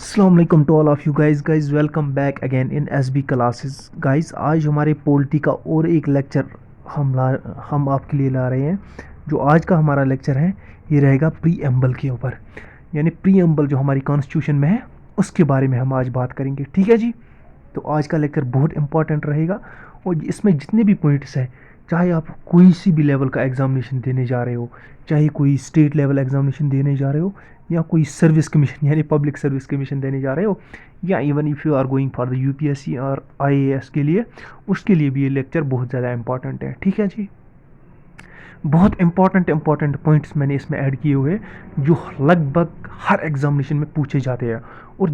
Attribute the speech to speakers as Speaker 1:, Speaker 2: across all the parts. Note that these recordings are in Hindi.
Speaker 1: अस्सलाम वालेकुम to all of you guys welcome back again in SB classes. Guys आज हमारे पॉलिटी का और एक लेक्चर हम आपके लिए ला रहे हैं। जो आज का हमारा लेक्चर है ये रहेगा प्रीएम्बल के ऊपर, यानी प्रीएम्बल जो हमारी कॉन्स्टिट्यूशन में है उसके बारे में हम आज बात करेंगे। ठीक है जी। तो आज का लेक्चर बहुत इंपॉर्टेंट रहेगा और इसमें जितने भी पॉइंट्स हैं, चाहे आप कोई सी भी लेवल का एग्जामिनेशन देने जा रहे हो, चाहे कोई स्टेट लेवल एग्जामिनेशन देने जा रहे हो, या कोई सर्विस कमीशन यानी पब्लिक सर्विस कमीशन देने जा रहे हो, या even if you are going for the UPSC और आईएएस के लिए, उसके लिए भी ये लेक्चर बहुत ज़्यादा इंपॉर्टेंट है। ठीक है जी। बहुत इंपॉर्टेंट पॉइंट्स मैंने इसमें ऐड किए हुए जो लगभग हर एग्जामिनेशन में पूछे जाते हैं, और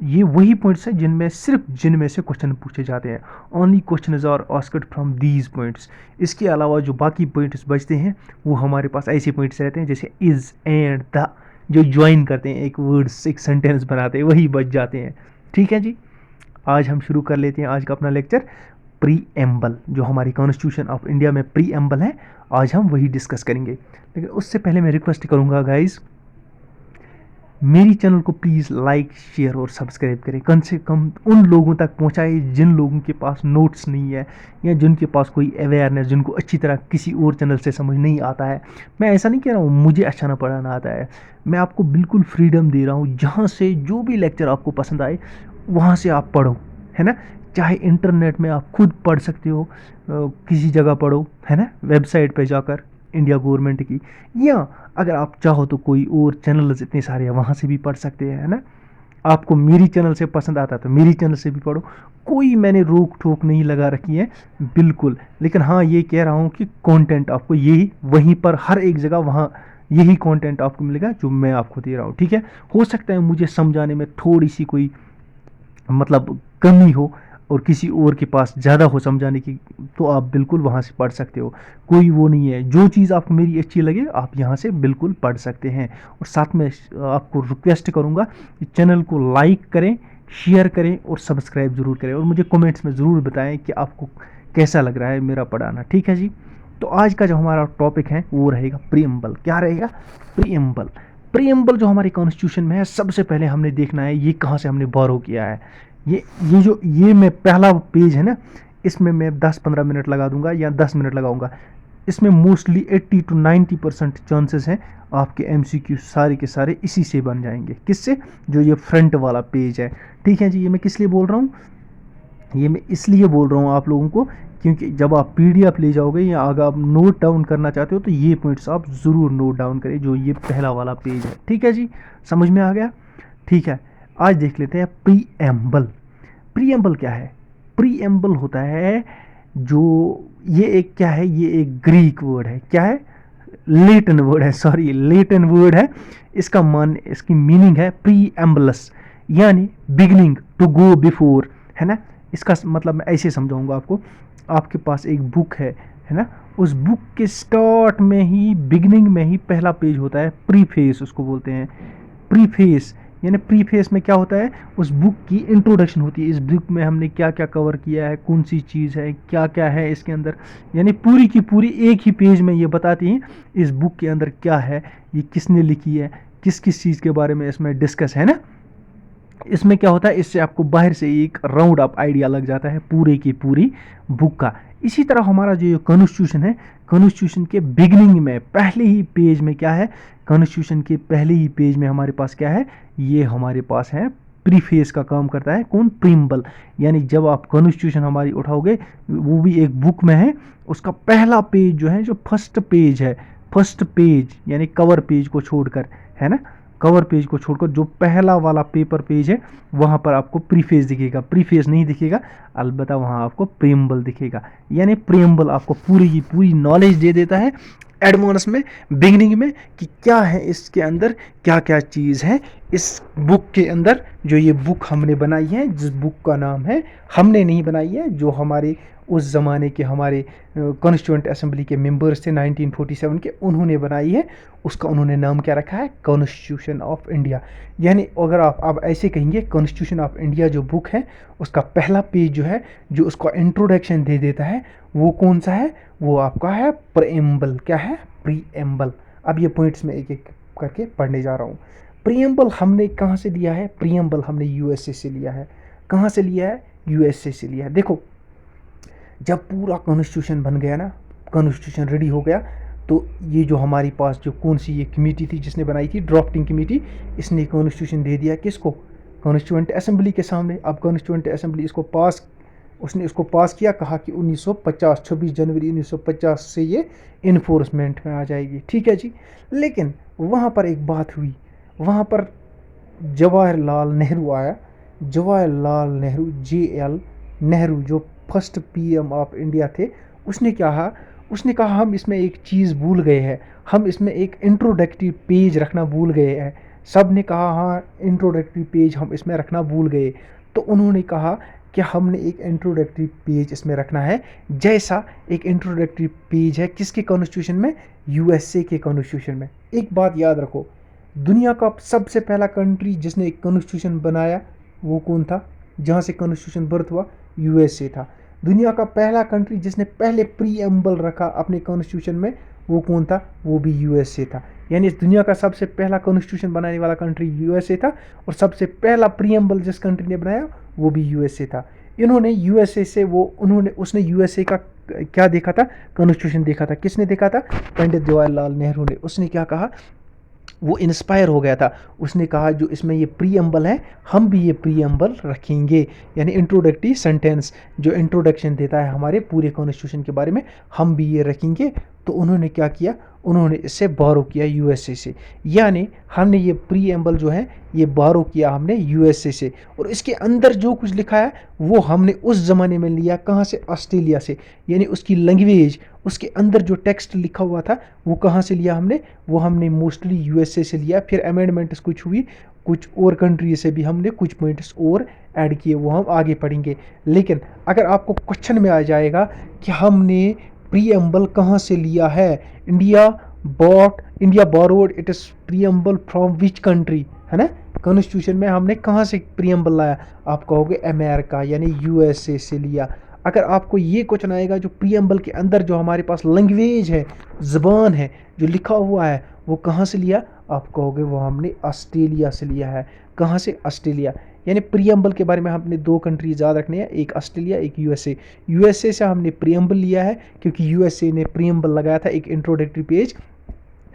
Speaker 1: ये वही पॉइंट्स हैं जिनमें से क्वेश्चन पूछे जाते हैं। Only question are asked from these points. इसके अलावा जो बाकी पॉइंट्स बचते हैं वो हमारे पास ऐसे पॉइंट्स रहते हैं जैसे इज़ एंड द, जो ज्वाइन करते हैं, एक वर्ड्स एक सेंटेंस बनाते हैं, वही बच जाते हैं। ठीक है जी। आज हम शुरू कर लेते हैं आज का अपना लेक्चर। प्रीएम्बल जो हमारी कॉन्स्टिट्यूशन ऑफ इंडिया में प्रीएम्बल है, आज हम वही डिस्कस करेंगे। लेकिन उससे पहले मैं रिक्वेस्ट करूंगा गाइस, मेरी चैनल को प्लीज़ लाइक शेयर और सब्सक्राइब करें। कम से कम उन लोगों तक पहुंचाए जिन लोगों के पास नोट्स नहीं है या जिनके पास कोई अवेयरनेस, जिनको अच्छी तरह किसी और चैनल से समझ नहीं आता है। मैं ऐसा नहीं कह रहा हूँ मुझे अच्छा ना पढ़ाना आता है, मैं आपको बिल्कुल फ्रीडम दे रहा हूँ। जहाँ से जो भी लेक्चर आपको पसंद आए वहाँ से आप पढ़ो, है ना। चाहे इंटरनेट में आप खुद पढ़ सकते हो, किसी जगह पढ़ो, है ना, वेबसाइट पे जाकर इंडिया गवर्नमेंट की, या अगर आप चाहो तो कोई और चैनल्स इतने सारे हैं वहाँ से भी पढ़ सकते हैं, है ना। आपको मेरी चैनल से पसंद आता है तो मेरी चैनल से भी पढ़ो, कोई मैंने रोक ठोक नहीं लगा रखी है बिल्कुल। लेकिन हाँ ये कह रहा हूँ कि कंटेंट आपको यही वहीं पर हर एक जगह वहाँ यही कंटेंट आपको मिलेगा जो मैं आपको दे रहा हूँ। ठीक है। हो सकता है मुझे समझाने में थोड़ी सी कोई मतलब कमी हो और किसी और के पास ज़्यादा हो समझाने की, तो आप बिल्कुल वहाँ से पढ़ सकते हो। कोई वो नहीं है, जो चीज़ आपको मेरी अच्छी लगे आप यहाँ से बिल्कुल पढ़ सकते हैं। और साथ में आपको रिक्वेस्ट करूँगा कि चैनल को लाइक करें, शेयर करें और सब्सक्राइब ज़रूर करें, और मुझे कमेंट्स में ज़रूर बताएं कि आपको कैसा लग रहा है मेरा पढ़ाना। ठीक है जी। तो आज का जो हमारा टॉपिक है वो रहेगा प्रीएम्बल। क्या रहेगा? प्रीएम्बल। प्रीएम्बल जो हमारी कॉन्स्टिट्यूशन में है, सबसे पहले हमने देखना है ये कहाँ से हमने बोरो किया है। ये मैं पहला पेज है ना, इसमें मैं 10-15 मिनट लगा दूंगा या 10 मिनट लगाऊंगा। इसमें मोस्टली 80 to 90% चांसेस हैं आपके एमसीक्यू सारे के सारे इसी से बन जाएंगे। किससे? जो ये फ्रंट वाला पेज है। ठीक है जी। ये मैं किस लिए बोल रहा हूँ? ये मैं इसलिए बोल रहा हूँ आप लोगों को क्योंकि जब आप पीडीएफ ले जाओगे या अगर आप नोट डाउन करना चाहते हो तो ये पॉइंट्स आप ज़रूर नोट डाउन करें, जो ये पहला वाला पेज है। ठीक है जी। समझ में आ गया? ठीक है। आज देख लेते हैं प्रीएम्बल। प्रीएम्बल क्या है? प्रीएम्बल होता है जो ये एक क्या है, ये एक ग्रीक वर्ड है। क्या है? लेटिन वर्ड है, सॉरी लेटिन वर्ड है। इसकी मीनिंग है प्रीएम्बलस, यानी बिगिनिंग, टू गो बिफोर, है ना। इसका मतलब मैं ऐसे समझाऊंगा आपको। आपके पास एक बुक है ना, उस बुक के स्टार्ट में ही, बिगिनिंग में ही पहला पेज होता है प्रीफेस, उसको बोलते हैं प्रीफेस। यानी प्रीफेस में क्या होता है, उस बुक की इंट्रोडक्शन होती है। इस बुक में हमने क्या क्या कवर किया है, कौन सी चीज़ है, क्या क्या है इसके अंदर, यानी पूरी की पूरी एक ही पेज में ये बताती हैं इस बुक के अंदर क्या है, ये किसने लिखी है, किस किस चीज़ के बारे में इसमें डिस्कस है ना। इसमें क्या होता है, इससे आपको बाहर से एक राउंड अप आइडिया लग जाता है पूरे की पूरी बुक का। इसी तरह हमारा जो कॉन्स्टिट्यूशन है, कॉन्स्टिट्यूशन के बिगिनिंग में पहले ही पेज में क्या है, कॉन्स्टिट्यूशन के पहले ही पेज में हमारे पास क्या है, ये हमारे पास है प्रीफेस का काम करता है। कौन? प्रीएम्बल। यानी जब आप कॉन्स्टिट्यूशन हमारी उठाओगे, वो भी एक बुक में है, उसका पहला पेज जो है, जो फर्स्ट पेज है, फर्स्ट पेज यानी कवर पेज को छोड़कर, है ना, कवर पेज को छोड़कर जो पहला वाला पेपर पेज है वहाँ पर आपको प्रीफेस दिखेगा। प्रीफेस नहीं दिखेगा, अलबत्ता वहाँ आपको प्रीएम्बल दिखेगा। यानी प्रीएम्बल आपको पूरी की पूरी नॉलेज दे देता है एडवांस में, बिगनिंग में, कि क्या है इसके अंदर, क्या क्या चीज़ है इस बुक के अंदर। जो ये बुक हमने बनाई है, जिस बुक का नाम है, हमने नहीं बनाई है, जो हमारे उस ज़माने के हमारे कॉन्स्टिट्यूएंट असेंबली के मेंबर्स थे 1947 के, उन्होंने बनाई है। उसका उन्होंने नाम क्या रखा है? Constitution of India. यानी अगर आप ऐसे कहेंगे, कॉन्स्टिट्यूशन ऑफ इंडिया जो बुक है उसका पहला पेज जो है, जो उसका इंट्रोडक्शन दे देता है, वो कौन सा है? वो आपका है प्रीएम्बल। क्या है? प्रीएम्बल। अब ये पॉइंट्स में एक एक करके पढ़ने जा रहा हूँ। प्रीएम्बल हमने कहाँ से लिया है? प्रीएम्बल हमने यूएसए से लिया है। कहाँ से लिया है? यूएसए से लिया है। देखो, जब पूरा कॉन्स्टिट्यूशन बन गया ना, कॉन्स्टिट्यूशन रेडी हो गया, तो ये जो हमारे पास जो कौन सी ये कमेटी थी जिसने बनाई थी, ड्राफ्टिंग कमेटी, इसने कॉन्स्टिट्यूशन दे दिया किसको? कॉन्स्टिट्यूएंट असेंबली के सामने। अब कॉन्स्टिट्यूएंट असेंबली इसको पास, उसने इसको पास किया, कहा कि 1950 26 जनवरी 1950 से ये इन्फोर्समेंट में आ जाएगी। ठीक है जी। लेकिन वहाँ पर एक बात हुई, वहाँ पर जवाहरलाल नेहरू आया। जवाहरलाल नेहरू, JL नेहरू, जो फर्स्ट PM ऑफ इंडिया थे, उसने क्या कहा? उसने कहा हम इसमें एक चीज़ भूल गए हैं, हम इसमें एक इंट्रोडक्टरी पेज रखना भूल गए हैं। सब ने कहा हाँ इंट्रोडक्टरी पेज हम इसमें रखना भूल गए। तो उन्होंने कहा कि हमने एक इंट्रोडक्टरी पेज इसमें रखना है, जैसा एक इंट्रोडक्टरी पेज है किसके कॉन्स्टिट्यूशन में? USA के कॉन्स्टिट्यूशन में। एक बात याद रखो, दुनिया का सबसे पहला कंट्री जिसने एक कॉन्स्टिट्यूशन बनाया वो कौन था? जहाँ से कॉन्स्टिट्यूशन बर्थ हुआ, USA था। दुनिया का पहला कंट्री जिसने पहले प्रीएम्बल रखा अपने कॉन्स्टिट्यूशन में, वो कौन था? वो भी USA था। यानी इस दुनिया का सबसे पहला कॉन्स्टिट्यूशन बनाने वाला कंट्री USA था, और सबसे पहला प्रीएम्बल जिस कंट्री ने बनाया वो भी USA था। इन्होंने USA से उसने USA का क्या देखा था? कॉन्स्टिट्यूशन देखा था। किसने देखा था? पंडित जवाहरलाल नेहरू ने। उसने क्या कहा? वो इंस्पायर हो गया था। उसने कहा जो इसमें ये प्रीएम्बल है, हम भी ये प्रीएम्बल रखेंगे, यानी इंट्रोडक्टरी सेंटेंस जो इंट्रोडक्शन देता है हमारे पूरे कॉन्स्टिट्यूशन के बारे में, हम भी ये रखेंगे। तो उन्होंने क्या किया? उन्होंने इससे बारो किया USA से। यानी हमने ये प्रीएम्बल जो है ये बारो किया हमने USA से, और इसके अंदर जो कुछ लिखा है वो हमने उस ज़माने में लिया कहाँ से? ऑस्ट्रेलिया से। यानी उसकी लैंग्वेज, उसके अंदर जो टेक्स्ट लिखा हुआ था वो कहाँ से लिया हमने? वो हमने मोस्टली USA से लिया। फिर अमेंडमेंट्स कुछ हुई, कुछ और कंट्री से भी हमने कुछ पॉइंट्स और ऐड किए, वो हम आगे पढ़ेंगे। लेकिन अगर आपको क्वेश्चन में आ जाएगा कि हमने प्रीएम्बल कहाँ से लिया है, India borrowed it is preamble from which country, है ना? कॉन्स्टिट्यूशन में हमने कहाँ से प्रीएम्बल लाया? आप कहोगे अमेरिका, यानी USA से लिया। अगर आपको ये क्वेश्चन आएगा जो प्रीएम्बल के अंदर जो हमारे पास लैंग्वेज है, ज़बान है, जो लिखा हुआ है, वो कहाँ से लिया? आप कहोगे वो हमने ऑस्ट्रेलिया से लिया है। कहाँ से? ऑस्ट्रेलिया। यानी प्रीएम्बल के बारे में हमने दो कंट्रीज याद रखने हैं, एक ऑस्ट्रेलिया, एक USA से हमने प्रीएम्बल लिया है क्योंकि USA ने प्रीएम्बल लगाया था एक इंट्रोडक्टरी पेज।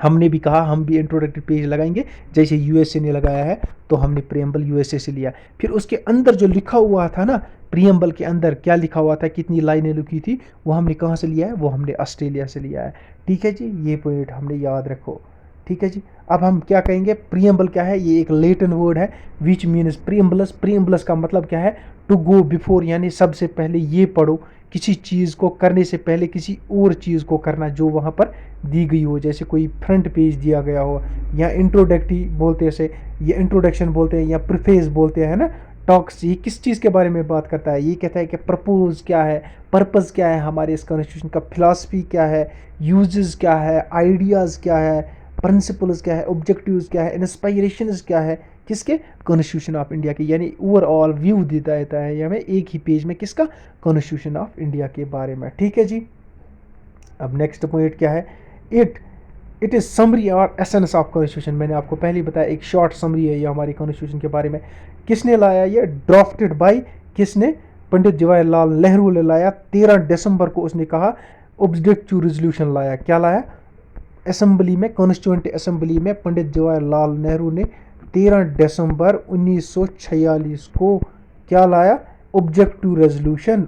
Speaker 1: हमने भी कहा हम भी इंट्रोडक्टरी पेज लगाएंगे जैसे USA ने लगाया है, तो हमने प्रीएम्बल USA से लिया। फिर उसके अंदर जो लिखा हुआ था ना, प्रीएम्बल के अंदर क्या लिखा हुआ था, कितनी लाइनें लिखी थी, वो हमने कहाँ से लिया है? वो हमने ऑस्ट्रेलिया से लिया है। ठीक है जी, ये पॉइंट हमने याद रखो। ठीक है जी। अब हम क्या कहेंगे? प्रीएम्बल क्या है? ये एक लेटिन वर्ड है विच मीन्स प्रीएम्बलस। प्रीएम्बलस का मतलब क्या है? टू गो बिफोर, यानी सबसे पहले ये पढ़ो, किसी चीज़ को करने से पहले किसी और चीज़ को करना जो वहाँ पर दी गई हो। जैसे कोई फ्रंट पेज दिया गया हो, या इंट्रोडक्टरी बोलते हैं इसे, या इंट्रोडक्शन बोलते हैं, या प्रीफेस बोलते हैं ना। टॉक्स, ये किस चीज़ के बारे में बात करता है? ये कहता है कि प्रपोज क्या है, पर्पज़ क्या है हमारे इस कॉन्स्टिट्यूशन का, फिलॉसफी क्या है, यूजेस क्या है, आइडियाज़ क्या है, प्रिंसिपल्स क्या है, ऑब्जेक्टिव्स क्या है, इंस्पायरेशंस क्या है, किसके? कॉन्स्टिट्यूशन ऑफ इंडिया के। यानी ओवरऑल व्यू देता है हमें एक ही पेज में, किसका? कॉन्स्टिट्यूशन ऑफ इंडिया के बारे में। ठीक है जी। अब नेक्स्ट पॉइंट क्या है? इट इज़ समरी और एसेंस ऑफ कॉन्स्टिट्यूशन। मैंने आपको पहले बताया एक शॉर्ट समरी है ये हमारी कॉन्स्टिट्यूशन के बारे में। किसने लाया ये? ड्राफ्टेड बाय, किसने? पंडित जवाहरलाल नेहरू ने लाया। 13 दिसंबर को उसने कहा ऑब्जेक्टिव रेजोल्यूशन लाया। क्या लाया? असेंबली में, कॉन्स्टिट्यूएंट असेंबली में पंडित जवाहरलाल नेहरू ने 13 दिसंबर 1946 को क्या लाया? Objective resolution.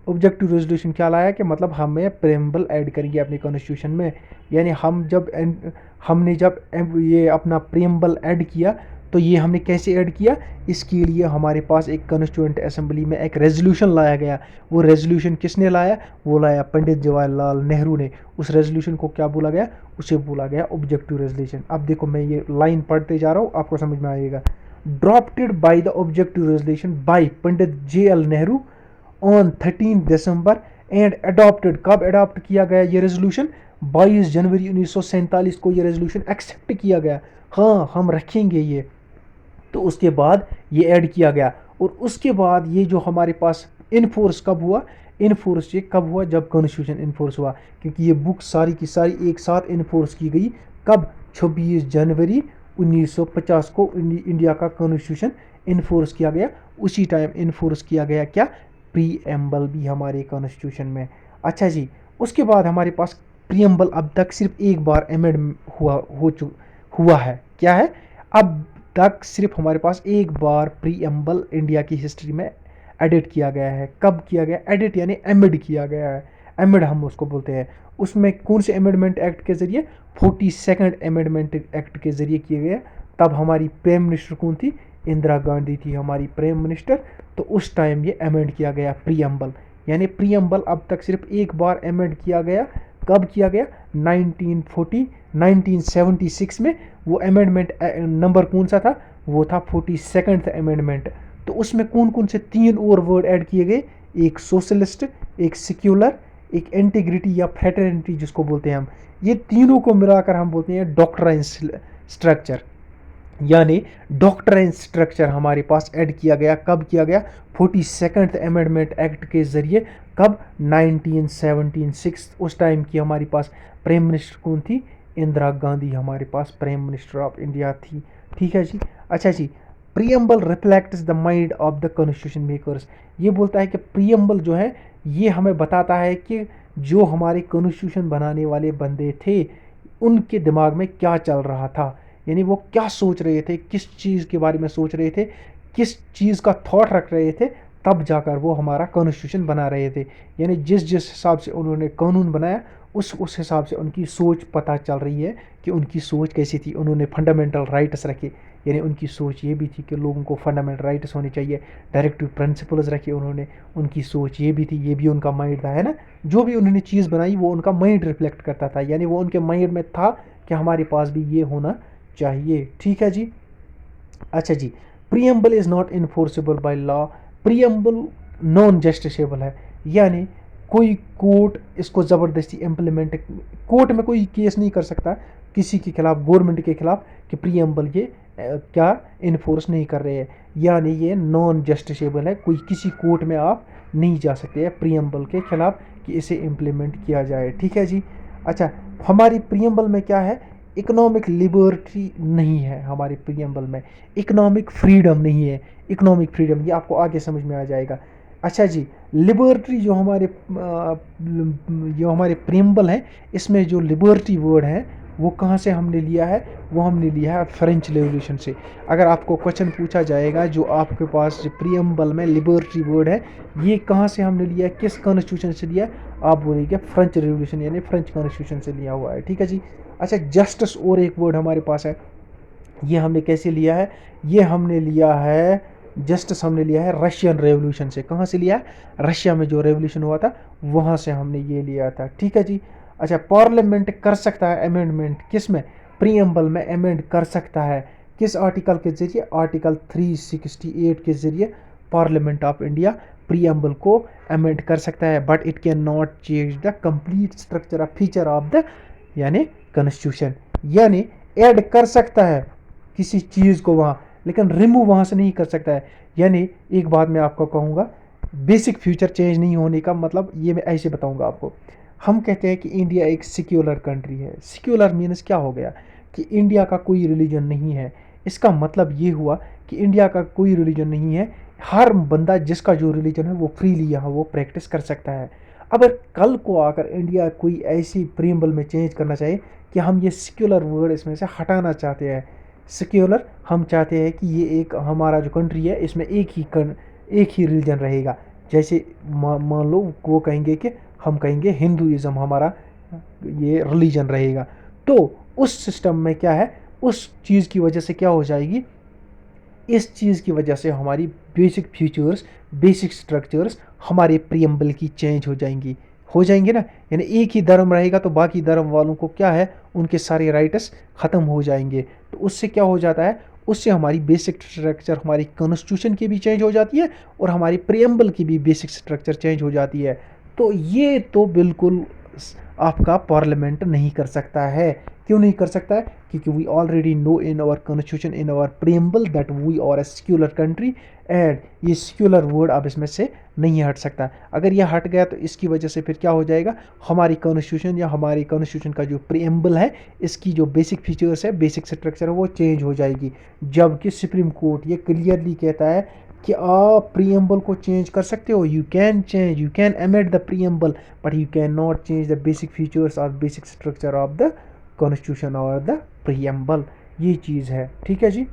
Speaker 1: ऑब्जेक्टिव रेजोल्यूशन क्या लाया कि मतलब हमें प्रीएम्बल ऐड करेंगे अपने कॉन्स्टिट्यूशन में। यानी हमने जब ये अपना प्रीएम्बल ऐड किया, तो ये हमने कैसे ऐड किया? इसके लिए हमारे पास एक कॉन्स्टिट्यूएंट असेंबली में एक रेजोल्यूशन लाया गया। वो रेजोल्यूशन किसने लाया? वो लाया पंडित जवाहरलाल नेहरू ने। उस रेजोल्यूशन को क्या बोला गया? उसे बोला गया ऑब्जेक्टिव रेजोल्यूशन। अब देखो मैं ये लाइन पढ़ते जा रहा हूँ, आपको समझ में आएगा। Drafted by the objective resolution by Pandit JL Nehru on 13 December and adopted. कब अडॉप्ट किया गया ये रेजोल्यूशन? 22 जनवरी 1947 को ये रेजोल्यूशन एक्सेप्ट किया गया। हाँ, हम रखेंगे ये। तो उसके बाद ये ऐड किया गया, और उसके बाद ये जो हमारे पास इनफोर्स कब हुआ? इनफोर्स ये कब हुआ? जब कॉन्स्टिट्यूशन इनफोर्स हुआ, क्योंकि ये बुक सारी की सारी एक साथ इनफोर्स की गई। कब? 26 जनवरी 1950 को इंडिया का कॉन्स्टिट्यूशन इन्फोर्स किया गया। उसी टाइम इन्फोर्स किया गया क्या, प्रीएम्बल भी हमारे कॉन्स्टिट्यूशन में। अच्छा जी, उसके बाद हमारे पास प्रीएम्बल अब तक सिर्फ एक बार अमेंड हुआ है। क्या है, अब तक सिर्फ हमारे पास एक बार प्रीएम्बल इंडिया की हिस्ट्री में एडिट किया गया है। कब किया गया, एडिट यानी एमेंड किया गया है, एमेंड हम उसको बोलते हैं। उसमें कौन से अमेंडमेंट एक्ट के जरिए, 42nd अमेंडमेंट एक्ट के जरिए किया गया। तब हमारी प्राइम मिनिस्टर कौन थी, इंदिरा गांधी थी हमारी प्राइम मिनिस्टर। तो उस टाइम ये अमेंड किया गया प्रीएम्बल, यानी प्रीएम्बल अब तक सिर्फ एक बार अमेंड किया गया। कब किया गया, 1976 में। वो अमेंडमेंट नंबर कौन सा था, वो था 42nd अमेंडमेंट। तो उसमें कौन कौन से 3 और वर्ड ऐड किए गए, एक सोशलिस्ट, एक सिक्युलर, एक इंटीग्रिटी या फ्रेटर्निटी जिसको बोलते हैं हम। ये तीनों को मिलाकर हम बोलते हैं डॉक्ट्राइन स्ट्रक्चर, यानी डॉक्ट्राइन स्ट्रक्चर हमारे पास ऐड किया गया। कब किया गया, 42nd अमेंडमेंट एक्ट के जरिए। कब, 1976। उस टाइम की हमारे पास प्राइम मिनिस्टर कौन थी, इंदिरा गांधी हमारे पास प्राइम मिनिस्टर ऑफ इंडिया थी। ठीक है जी। अच्छा जी, preamble reflects the mind of the constitution makers. ये बोलता है कि प्रीएम्बल जो है ये हमें बताता है कि जो हमारे कॉन्स्टिट्यूशन बनाने वाले बंदे थे उनके दिमाग में क्या चल रहा था, यानी वो क्या सोच रहे थे, किस चीज़ के बारे में सोच रहे थे, किस चीज़ का थॉट रख रहे थे, तब जाकर वो हमारा कॉन्स्टिट्यूशन बना रहे थे। यानी जिस जिस हिसाब से उन्होंने कानून बनाया उस हिसाब से उनकी सोच पता चल रही है कि उनकी सोच कैसी थी। उन्होंने फंडामेंटल राइट्स रखे, यानी उनकी सोच ये भी थी कि लोगों को फंडामेंटल राइट्स होने चाहिए। डायरेक्टिव प्रिंसिपल्स रखे उन्होंने, उनकी सोच ये भी थी, ये भी उनका माइंड था, है ना। जो भी उन्होंने चीज़ बनाई वो उनका माइंड रिफ्लेक्ट करता था, यानी वो उनके माइंड में था कि हमारे पास भी ये होना चाहिए। ठीक है जी। अच्छा जी, preamble is not enforceable by law. Preamble non justiciable है, यानी कोई कोर्ट इसको ज़बरदस्ती इम्प्लीमेंट, कोर्ट में कोई केस नहीं कर सकता किसी के खिलाफ, गवर्नमेंट के खिलाफ, कि प्रीएम्बल ये क्या इन्फोर्स नहीं कर रहे हैं, यानी ये नॉन जस्टिसेबल है। कोई किसी कोर्ट में आप नहीं जा सकते हैं प्रीएम्बल के खिलाफ कि इसे इम्प्लीमेंट किया जाए। ठीक है जी। अच्छा, हमारी प्रीएम्बल में क्या है, इकोनॉमिक लिबर्टी नहीं है हमारे प्रीएम्बल में, इकोनॉमिक फ्रीडम नहीं है। इकोनॉमिक फ्रीडम ये आपको आगे समझ में आ जाएगा। अच्छा जी, लिबर्टी जो हमारे प्रीएम्बल है, इसमें जो लिबर्टी वर्ड है वो कहाँ से हमने लिया है, वो हमने लिया है फ्रेंच रेवोल्यूशन से। अगर आपको क्वेश्चन पूछा जाएगा जो आपके पास जो प्रीएम्बल में लिबर्टी वर्ड है ये कहाँ से हमने लिया है, किस कॉन्स्टिट्यूशन से लिया है, आप बोलेंगे फ्रेंच रेवोल्यूशन यानी फ्रेंच कॉन्स्टिट्यूशन से लिया हुआ है। ठीक है जी। अच्छा, जस्टिस और एक वर्ड हमारे पास है, ये हमने कैसे लिया है, ये हमने लिया है, जस्टिस हमने लिया है रशियन रेवोल्यूशन से। कहाँ से लिया है, रशिया में जो रेवोल्यूशन हुआ था वहाँ से हमने ये लिया था। ठीक है जी। अच्छा, पार्लियामेंट कर सकता है अमेंडमेंट, किस में, प्रीएम्बल में अमेंड कर सकता है। किस आर्टिकल के जरिए, आर्टिकल 368 के जरिए पार्लियामेंट ऑफ इंडिया प्रीएम्बल को अमेंड कर सकता है। But it can not change the complete structure of feature of the यानी कॉन्स्टिट्यूशन, यानी ऐड कर सकता है किसी चीज़ को वहाँ, लेकिन रिमूव वहाँ से नहीं कर सकता है। यानी एक बात मैं आपको कहूँगा, बेसिक फ्यूचर चेंज नहीं होने का मतलब ये मैं ऐसे बताऊँगा आपको। हम कहते हैं कि इंडिया एक सिक्युलर कंट्री है। सिक्युलर मीन्स क्या हो गया कि इंडिया का कोई रिलीजन नहीं है। इसका मतलब ये हुआ कि इंडिया का कोई रिलीजन नहीं है, हर बंदा जिसका जो रिलीजन है वो फ्रीली यहाँ वो प्रैक्टिस कर सकता है। अगर कल को आकर इंडिया कोई ऐसी प्रीएम्बल में चेंज करना चाहे कि हम ये सिक्युलर वर्ड इसमें से हटाना चाहते हैं, सिक्युलर हम चाहते हैं कि ये एक हमारा जो कंट्री है इसमें एक ही रिलीजन रहेगा, जैसे मान लो वो कहेंगे कि हम कहेंगे हिंदुइज़्म हमारा ये रिलीजन रहेगा, तो उस सिस्टम में क्या है, उस चीज़ की वजह से क्या हो जाएगी, इस चीज़ की वजह से हमारी बेसिक फीचर्स, बेसिक स्ट्रक्चर्स हमारे प्रीएम्बल की चेंज हो जाएंगे ना। यानी एक ही धर्म रहेगा तो बाकी धर्म वालों को क्या है, उनके सारे राइट्स ख़त्म हो जाएंगे। तो उससे क्या हो जाता है, उससे हमारी बेसिक स्ट्रक्चर हमारी कॉन्स्टिट्यूशन की भी चेंज हो जाती है और हमारी प्रीएम्बल की भी बेसिक स्ट्रक्चर चेंज हो जाती है। तो ये तो बिल्कुल आपका पार्लियामेंट नहीं कर सकता है, क्यों नहीं कर सकता है? क्योंकि we already know in our constitution, in our preamble that we are a secular country, and ये सेक्युलर वर्ड अब इसमें से नहीं हट सकता। अगर ये हट गया तो इसकी वजह से फिर क्या हो जाएगा, हमारी कॉन्स्टिट्यूशन या हमारी कॉन्स्टिट्यूशन का जो प्रीएम्बल है, इसकी जो बेसिक फीचर्स है, बेसिक स्ट्रक्चर है, वो चेंज हो जाएगी। जबकि सुप्रीम कोर्ट ये क्लियरली कहता है कि आप प्रीएम्बल को चेंज कर सकते हो, you can change, you can amend the preamble, but you can not change the basic features और basic structure of the constitution और द प्रीएम्बल। ये चीज़ है, ठीक है जी।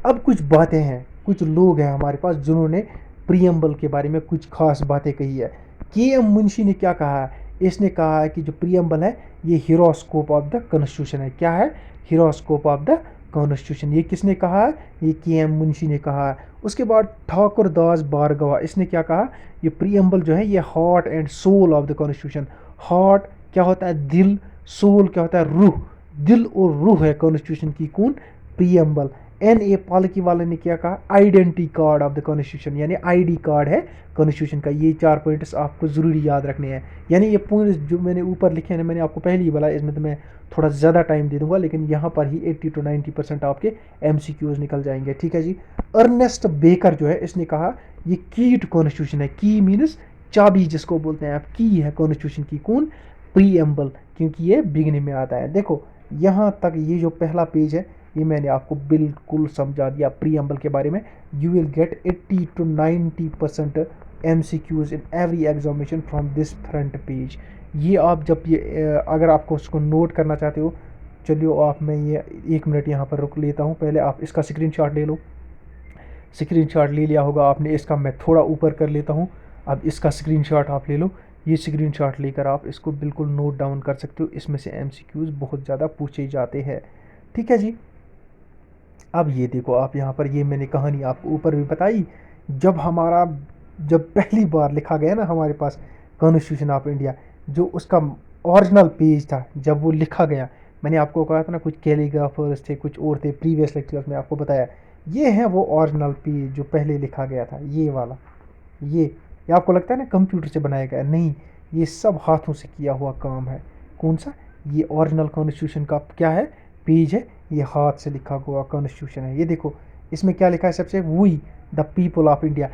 Speaker 1: अब कुछ बातें हैं, कुछ लोग हैं हमारे पास जिन्होंने प्रीएम्बल के बारे में कुछ खास बातें कही है। के एम मुंशी ने क्या कहा है? इसने कहा है कि जो प्रीएम्बल है ये हीरोस्कोप ऑफ द कॉन्स्टिट्यूशन है। क्या है? हीरोस्कोप ऑफ द कॉन्स्टिट्यूशन। ये किसने कहा है? ये के एम मुंशी ने कहा है। उसके बाद ठाकुर दास भार्गवा, इसने क्या कहा? ये प्रीएम्बल जो है ये heart and soul of the constitution. Heart क्या होता है? दिल। सोल क्या होता है? रूह। दिल और रूह है कॉन्स्टिट्यूशन की कौन? प्रीएम्बल। एन ए पालकी वाले ने क्या कहा? Identity card of the constitution, यानी आईडी कार्ड है कॉन्स्टिट्यूशन का। ये 4 पॉइंट्स आपको ज़रूरी याद रखने हैं। यानी ये पॉइंट्स जो मैंने ऊपर लिखे हैं, मैंने आपको पहले ही बोला, इसमें तो मैं थोड़ा ज़्यादा टाइम दे दूंगा, लेकिन यहाँ पर ही 80 to 90% आपके MCQs निकल जाएंगे, ठीक है जी। अर्नेस्ट बेकर जो है इसने कहा ये की टू कॉन्स्टिट्यूशन है। की मीन्स चाबी जिसको बोलते हैं आप, की है कॉन्स्टिट्यूशन की कौन? प्रीएम्बल, क्योंकि ये बिगनिंग में आता है। देखो यहाँ तक ये जो पहला पेज है ये मैंने आपको बिल्कुल समझा दिया प्रीएम्बल के बारे में। You will get 80 to 90% MCQs in every examination from this front page. ये आप जब ये अगर आपको उसको नोट करना चाहते हो, चलिए आप मैं ये 1 मिनट यहाँ पर रुक लेता हूँ। पहले आप इसका स्क्रीनशॉट ले लो। स्क्रीनशॉट ले लिया होगा आपने इसका, मैं थोड़ा ऊपर कर लेता हूँ। अब इसका स्क्रीनशॉट आप ले लो। ये स्क्रीनशॉट लेकर आप इसको बिल्कुल नोट डाउन कर सकते हो। इसमें से MCQs बहुत ज़्यादा पूछे जाते हैं, ठीक है जी। अब ये देखो आप यहाँ पर, ये मैंने कहानी आपको ऊपर भी बताई। जब पहली बार लिखा गया ना हमारे पास कॉन्स्टिट्यूशन ऑफ इंडिया, जो उसका ओरिजिनल पेज था जब वो लिखा गया, मैंने आपको कहा था ना कुछ कैलीग्राफर्स थे, कुछ और थे, प्रीवियस लेक्चर्स में आपको बताया। ये है वो ओरिजिनल पेज जो पहले लिखा गया था, ये वाला। ये आपको लगता है ना कंप्यूटर से बनाया गया? नहीं, ये सब हाथों से किया हुआ काम है। कौन सा? ये ओरिजिनल कॉन्स्टिट्यूशन का क्या है? पेज है। ये हाथ से लिखा हुआ कॉन्स्टिट्यूशन है। ये देखो इसमें क्या लिखा है? सबसे we the people of India.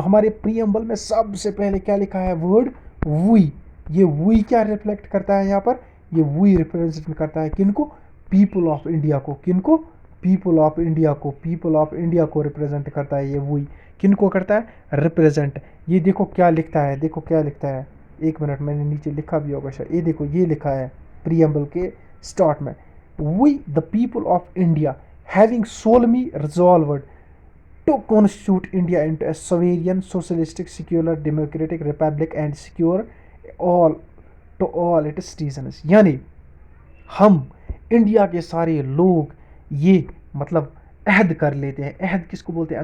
Speaker 1: हमारे प्रीएम्बल में सबसे पहले क्या लिखा है? Word we. ये वी क्या रिफ्लेक्ट करता है यहाँ पर? ये वी रिप्रेजेंट करता है किनको? पीपल ऑफ इंडिया को। किनको? पीपल ऑफ इंडिया को। पीपल ऑफ इंडिया को रिप्रेजेंट करता है ये वी। किनको करता है? रिप्रेजेंट। ये देखो क्या लिखता है, देखो क्या लिखता है। 1 मिनट, मैंने नीचे लिखा भी होगा शायद। ये देखो ये लिखा है प्रीएम्बल के स्टार्ट में, we the people of India having solemnly resolved to constitute India into a sovereign socialistic secular democratic republic and secure all to all its citizens। यानी हम इंडिया के सारे लोग ये मतलब अहद कर लेते हैं। अहद किसको बोलते हैं?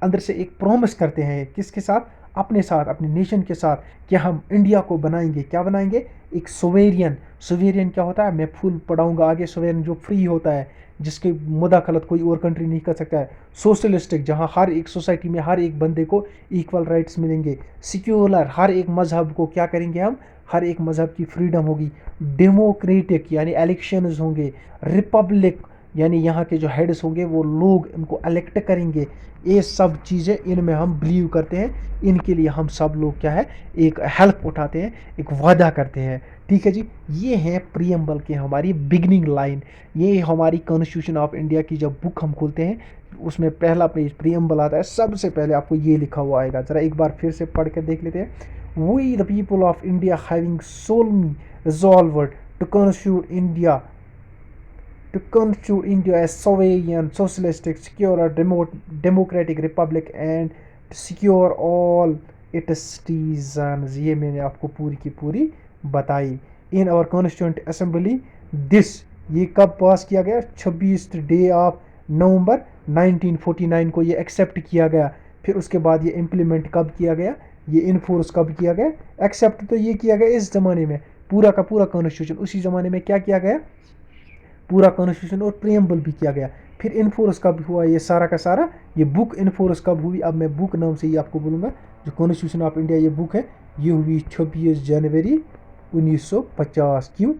Speaker 1: अंदर से एक प्रॉमिस करते हैं। किसके साथ? अपने साथ, अपने नेशन के साथ, कि हम इंडिया को बनाएंगे। क्या बनाएंगे? एक सोवेरियन। सोवेरियन क्या होता है? मैं फुल पढ़ाऊंगा आगे। सोवेरियन जो फ्री होता है, जिसके मुदाखलत कोई और कंट्री नहीं कर सकता है। सोशलिस्टिक, जहाँ हर एक सोसाइटी में हर एक बंदे को इक्वल राइट्स मिलेंगे। सिक्योलर, हर एक मजहब को क्या करेंगे हम? हर एक मजहब की फ्रीडम होगी। डेमोक्रेटिक, यानी इलेक्शंस होंगे। रिपब्लिक, यानी यहाँ के जो हेड्स होंगे वो लोग इनको इलेक्ट करेंगे। ये सब चीज़ें इनमें हम बिलीव करते हैं। इनके लिए हम सब लोग क्या है? एक हेल्प उठाते हैं, एक वादा करते हैं, ठीक है जी। ये है प्रीएम्बल की हमारी बिगनिंग लाइन। ये हमारी कॉन्स्टिट्यूशन ऑफ इंडिया की जब बुक हम खोलते हैं, उसमें पहला पेज प्रीएम्बल आता है, सबसे पहले आपको ये लिखा हुआ आएगा। ज़रा एक बार फिर से पढ़ कर देख लेते हैं। We the people of India having solemnly resolved to constitute India as sovereign, socialistic, secure, democratic republic and to secure all its citizens। ये मैंने आपको पूरी की पूरी बताई। In our constituent assembly this, ये कब पास किया गया? 26 डे ऑफ नवंबर 1949 को ये एक्सेप्ट किया गया। फिर उसके बाद ये इम्प्लीमेंट कब किया गया? ये इनफोर्स कब किया गया? एक्सेप्ट तो ये किया गया इस ज़माने में, पूरा का पूरा कॉन्स्टिट्यूशन। उसी ज़माने में क्या किया गया? पूरा कॉन्स्टिट्यूशन और प्रीएम्बल भी किया गया। फिर इनफोर्स कब हुआ? ये सारा का सारा ये बुक इनफोर्स कब हुई? अब मैं बुक नाम से ही आपको बोलूँगा। जो कॉन्स्टिट्यूशन ऑफ इंडिया ये बुक है, ये हुई 26 जनवरी 1950। क्यों?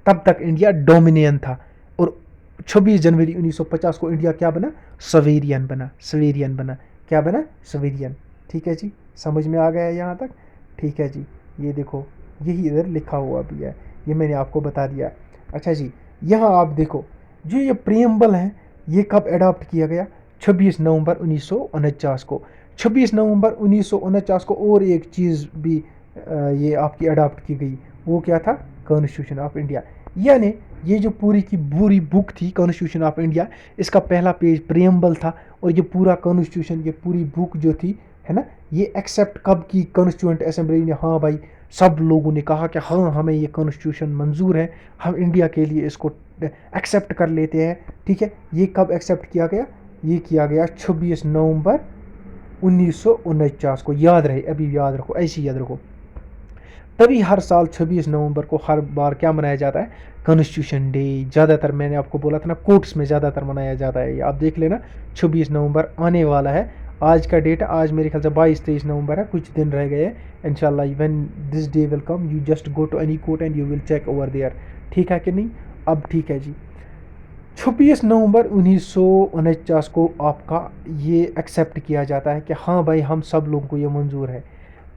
Speaker 1: तब तक इंडिया डोमिनियन था। और 26 जनवरी 1950 को इंडिया क्या बना, सवेरियन बना, सवेरियन बना, क्या बना, सवेरियन। ठीक है जी, समझ में आ गया यहाँ तक। ठीक है जी, ये देखो यही इधर लिखा हुआ भी है, ये मैंने आपको बता दिया। अच्छा जी, यहाँ आप देखो जो ये प्रियम्बल है ये कब अडॉप्ट किया गया, 26 नवंबर 1949 को। 26 नवंबर 1949 को और एक चीज़ भी ये आपकी अडॉप्ट की गई, वो क्या था, कॉन्स्टिट्यूशन ऑफ इंडिया। यानी ये जो पूरी की पूरी बुक थी कॉन्स्टिट्यूशन ऑफ इंडिया, इसका पहला पेज प्रियम्बल था, और ये पूरा कॉन्स्टिट्यूशन, ये पूरी बुक जो थी है ना, ये एक्सेप्ट कब की कॉन्स्टिट्यूंट असेंबली ने, हाँ भाई सब लोगों ने कहा कि हाँ हमें ये कॉन्स्टिट्यूशन मंजूर है, हम इंडिया के लिए इसको एक्सेप्ट कर लेते हैं। ठीक है, ये कब एक्सेप्ट किया गया, ये किया गया 26 नवंबर 1949 को। याद रहे, अभी याद रखो, ऐसे याद रखो। तभी हर साल 26 नवंबर को हर बार क्या मनाया जाता है, कॉन्स्टिट्यूशन डे। ज़्यादातर मैंने आपको बोला था ना, कोर्ट्स में ज़्यादातर मनाया जाता है, ये आप देख लेना। 26 नवंबर आने वाला है, आज का डेट, आज मेरे ख्याल से 22-23 नवंबर है, कुछ दिन रह गए हैं इंशाल्लाह। When this day will come you just go to any court and you will check over there. ठीक है कि नहीं, अब ठीक है जी। 26 नवंबर 1949 को आपका ये एक्सेप्ट किया जाता है कि हाँ भाई हम सब लोगों को ये मंजूर है।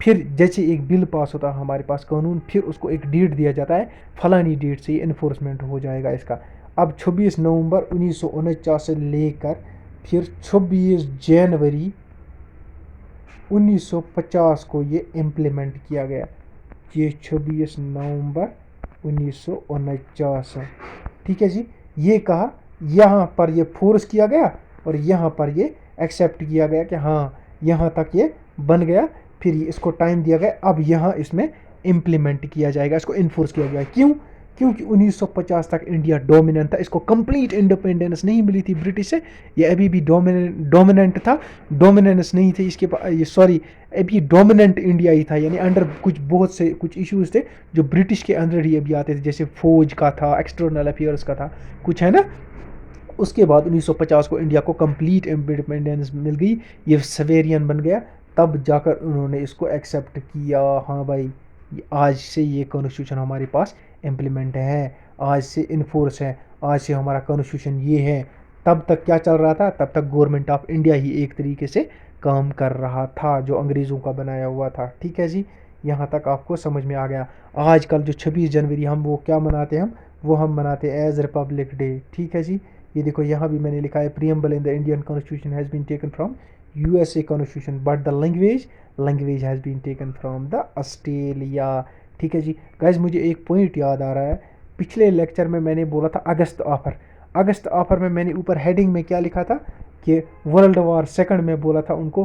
Speaker 1: फिर जैसे एक बिल पास होता है हमारे पास कानून, फिर उसको एक डेट दिया जाता है, फलानी डेट से ये इन्फोर्समेंट हो जाएगा इसका। अब 26 नवंबर 1949 से लेकर फिर 26 जनवरी 1950 को ये इम्प्लीमेंट किया गया। ये 26 नवंबर 1949 है। ठीक है जी, ये कहा, यहाँ पर ये फोर्स किया गया और यहाँ पर ये एक्सेप्ट किया गया कि हाँ यहाँ तक ये बन गया। फिर इसको टाइम दिया गया, अब यहाँ इसमें इम्प्लीमेंट किया जाएगा, इसको इन्फोर्स किया गया। क्यों, क्योंकि 1950 तक इंडिया डोमिनेंट था, इसको कंप्लीट इंडिपेंडेंस नहीं मिली थी ब्रिटिश से, ये अभी भी डोमिनेंट था, डोमिनेंस नहीं थे इसके ये सॉरी, अभी डोमिनेंट इंडिया ही था, यानी अंडर कुछ बहुत से कुछ इश्यूज थे जो ब्रिटिश के अंदर ही अभी आते थे, जैसे फौज का था, एक्सटर्नल अफेयर्स का था, कुछ है ना। उसके बाद 1950 को इंडिया को कंप्लीट इंडिपेंडेंस मिल गई, ये सवेरियन बन गया, तब जाकर उन्होंने इसको एक्सेप्ट किया। हाँ भाई आज से ये कॉन्स्टिट्यूशन हमारे पास इम्प्लीमेंट है, आज से इन्फोर्स है, आज से हमारा कॉन्स्टिट्यूशन ये है। तब तक क्या चल रहा था, तब तक गवर्नमेंट ऑफ इंडिया ही एक तरीके से काम कर रहा था जो अंग्रेज़ों का बनाया हुआ था। ठीक है जी, यहाँ तक आपको समझ में आ गया। आजकल जो 26 जनवरी हम वो क्या मनाते हैं, वो हम मनाते हैं एज रिपब्लिक डे। ठीक है जी, ये देखो यहाँ भी मैंने लिखा है, preamble in the Indian constitution has been taken from USA constitution but the language has been taken from the Australia. ठीक है जी गाइज, मुझे एक पॉइंट याद आ रहा है, पिछले लेक्चर में मैंने बोला था अगस्त ऑफर, अगस्त ऑफर में मैंने ऊपर हेडिंग में क्या लिखा था कि वर्ल्ड वार सेकंड में बोला था उनको,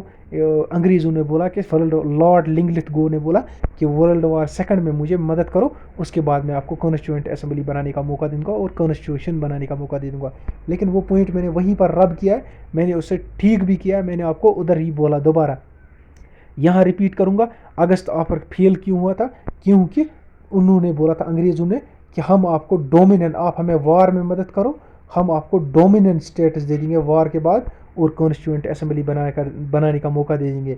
Speaker 1: अंग्रेज़ों ने बोला कि लॉर्ड लिंगलिथगो ने बोला कि वर्ल्ड वार सेकंड में मुझे मदद करो, उसके बाद मैं आपको कॉन्स्टिट्यूएंट असेंबली बनाने का मौका दूंगा और कॉन्स्टिट्यूशन बनाने का मौका दे दूंगा। लेकिन वो पॉइंट मैंने वहीं पर रब किया है, मैंने उससे ठीक भी किया है, मैंने आपको उधर ही बोला, दोबारा यहाँ रिपीट करूँगा। अगस्त ऑफर फेल क्यों हुआ था, क्योंकि उन्होंने बोला था अंग्रेज़ों ने कि हम आपको डोमिनेंट, आप हमें वार में मदद करो, हम आपको डोमिनेंट स्टेटस दे देंगे वार के बाद और कॉन्स्टिट्यूएंट असेंबली बनाने का मौका दे देंगे।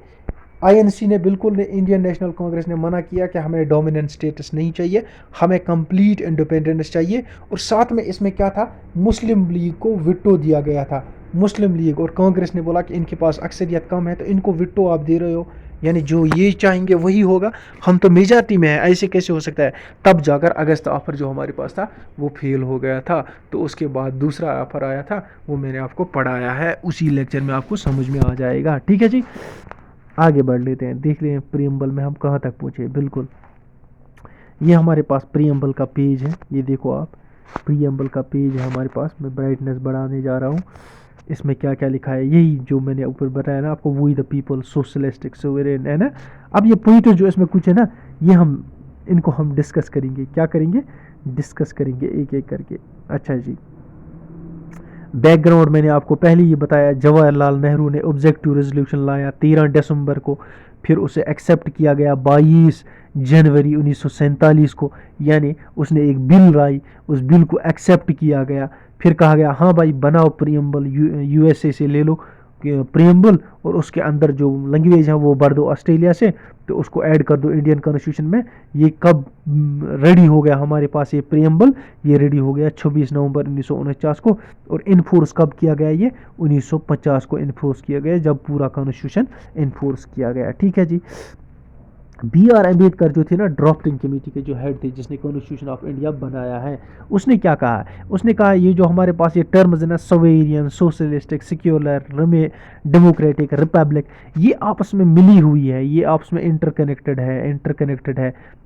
Speaker 1: आईएनसी ने बिल्कुल, इंडियन नेशनल कांग्रेस ने मना किया कि हमें डोमिनेंट स्टेटस नहीं चाहिए, हमें कंप्लीट इंडिपेंडेंस चाहिए। और साथ में इसमें क्या था, मुस्लिम लीग को विटो दिया गया था। मुस्लिम लीग और कांग्रेस ने बोला कि इनके पास अक्सरियत कम है तो इनको विटो आप दे रहे हो, यानी जो ये चाहेंगे वही होगा, हम तो मेजॉरिटी में है, ऐसे कैसे हो सकता है। तब जाकर अगस्त ऑफर जो हमारे पास था वो फेल हो गया था। तो उसके बाद दूसरा ऑफर आया था, वो मैंने आपको पढ़ाया है, उसी लेक्चर में आपको समझ में आ जाएगा। ठीक है जी, आगे बढ़ लेते हैं, देख लें प्रियम्बल में हम कहाँ तक पहुँचे। बिल्कुल, ये हमारे पास प्रियम्बल का पेज है, ये देखो आप, प्रियम्बल का पेज है हमारे पास। मैं ब्राइटनेस बढ़ाने जा रहा हूँ, इसमें क्या क्या लिखा है, यही जो मैंने ऊपर बताया ना आपको, वही द पीपल सोशलिस्टिक सोवरेन, है ना। अब ये पॉइंट जो इसमें कुछ है ना, ये हम इनको हम डिस्कस करेंगे, क्या करेंगे, डिस्कस करेंगे एक एक करके। अच्छा जी, बैकग्राउंड मैंने आपको पहले ही बताया, जवाहरलाल नेहरू ने ऑब्जेक्टिव रेजोल्यूशन लाया 13 दिसंबर को, फिर उसे एक्सेप्ट किया गया 22 जनवरी 1947 को, यानी उसने एक बिल लाई, उस बिल को एक्सेप्ट किया गया। फिर कहा गया हाँ भाई बनाओ प्रियम्बल, यूएसए से ले लो, प्रियम्बल और उसके अंदर जो लैंग्वेज है वो भर दो ऑस्ट्रेलिया से, तो उसको ऐड कर दो इंडियन कॉन्स्टिट्यूशन में। ये कब रेडी हो गया हमारे पास ये प्रियम्बल? ये रेडी हो गया 26 नवंबर 1949 को। और इन्फोर्स कब किया गया? ये 1950 को इन्फोर्स किया गया, जब पूरा कॉन्स्टिट्यूशन इन्फोर्स किया गया। ठीक है जी। बी आर अम्बेडकर जो थे ना, ड्राफ्टिंग कमेटी के जो हेड थे, जिसने कॉन्स्टिट्यूशन ऑफ इंडिया बनाया है, उसने क्या कहा? उसने कहा ये जो हमारे पास ये टर्म्स है ना, सवेरियन, सोशलिस्टिक, सिक्योलर, डेमोक्रेटिक, रिपब्लिक, ये आपस में मिली हुई है, ये आपस में इंटरकनेक्टेड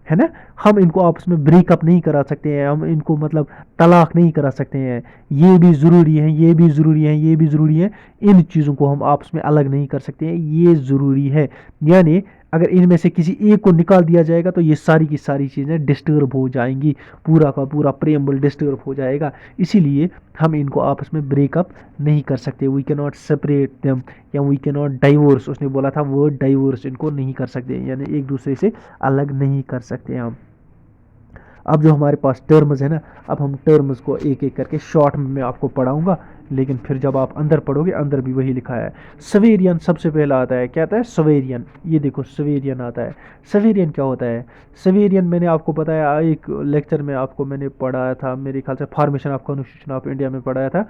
Speaker 1: है ना। हम इनको आपस में ब्रेकअप नहीं करा सकते हैं, हम इनको मतलब तलाक नहीं करा सकते हैं। ये भी ज़रूरी है, ये भी ज़रूरी है, ये भी ज़रूरी है। इन चीज़ों को हम आपस में अलग नहीं कर सकते हैं, ये ज़रूरी है। यानी अगर इनमें से किसी एक को निकाल दिया जाएगा तो ये सारी की सारी चीज़ें डिस्टर्ब हो जाएंगी, पूरा का पूरा प्रेम्बल डिस्टर्ब हो जाएगा। इसीलिए हम इनको आपस में ब्रेकअप नहीं कर सकते। We can not separate them, या वी कैन नॉट डाइवोर्स, उसने बोला था वर्ड डाइवोर्स, इनको नहीं कर सकते, यानी एक दूसरे से अलग नहीं कर सकते हम। अब जो हमारे पास टर्म्स है ना, अब हम टर्म्स को एक एक करके शॉर्ट में मैं आपको पढ़ाऊंगा, लेकिन फिर जब आप अंदर पढ़ोगे, अंदर भी वही लिखा है। सवेरियन सबसे पहला आता है, क्या आता है? सवेरियन। ये देखो सवेरियन आता है। सवेरियन क्या होता है? सवेरियन मैंने आपको बताया, एक लेक्चर में आपको मैंने पढ़ाया था, मेरे ख्याल से formation of constitution of India में पढ़ाया था।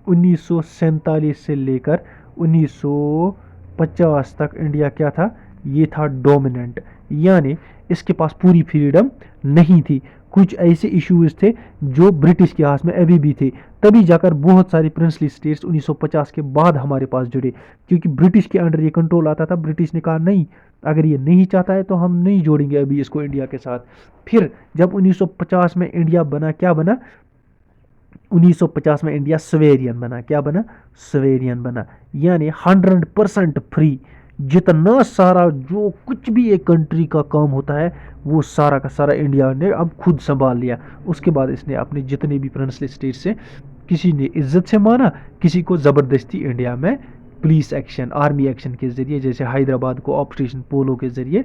Speaker 1: 1947 से लेकर 1950 तक इंडिया क्या था? ये था डोमिनेंट, यानी इसके पास पूरी फ्रीडम नहीं थी। कुछ ऐसे इश्यूज थे जो ब्रिटिश के हाथ में अभी भी थे, तभी जाकर बहुत सारी प्रिंसली स्टेट्स 1950 के बाद हमारे पास जुड़े, क्योंकि ब्रिटिश के अंडर ये कंट्रोल आता था। ब्रिटिश ने कहा नहीं, अगर ये नहीं चाहता है तो हम नहीं जोड़ेंगे अभी इसको इंडिया के साथ। फिर जब 1950 में इंडिया बना, क्या बना? 1950 में इंडिया सवेरियन बना। क्या बना? सवेरियन बना, यानी 100% फ्री। जितना सारा जो कुछ भी एक कंट्री का काम होता है, वो सारा का सारा इंडिया ने अब खुद संभाल लिया। उसके बाद इसने अपने जितने भी प्रिंसली स्टेट से, किसी ने इज्जत से माना, किसी को ज़बरदस्ती इंडिया में पुलिस एक्शन, आर्मी एक्शन के ज़रिए, जैसे हैदराबाद को ऑपरेशन पोलो के ज़रिए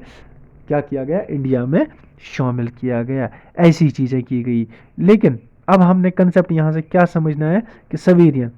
Speaker 1: क्या किया गया? इंडिया में शामिल किया गया। ऐसी चीज़ें की गई। लेकिन अब हमने कंसेप्ट यहाँ से क्या समझना है कि सवेरियन,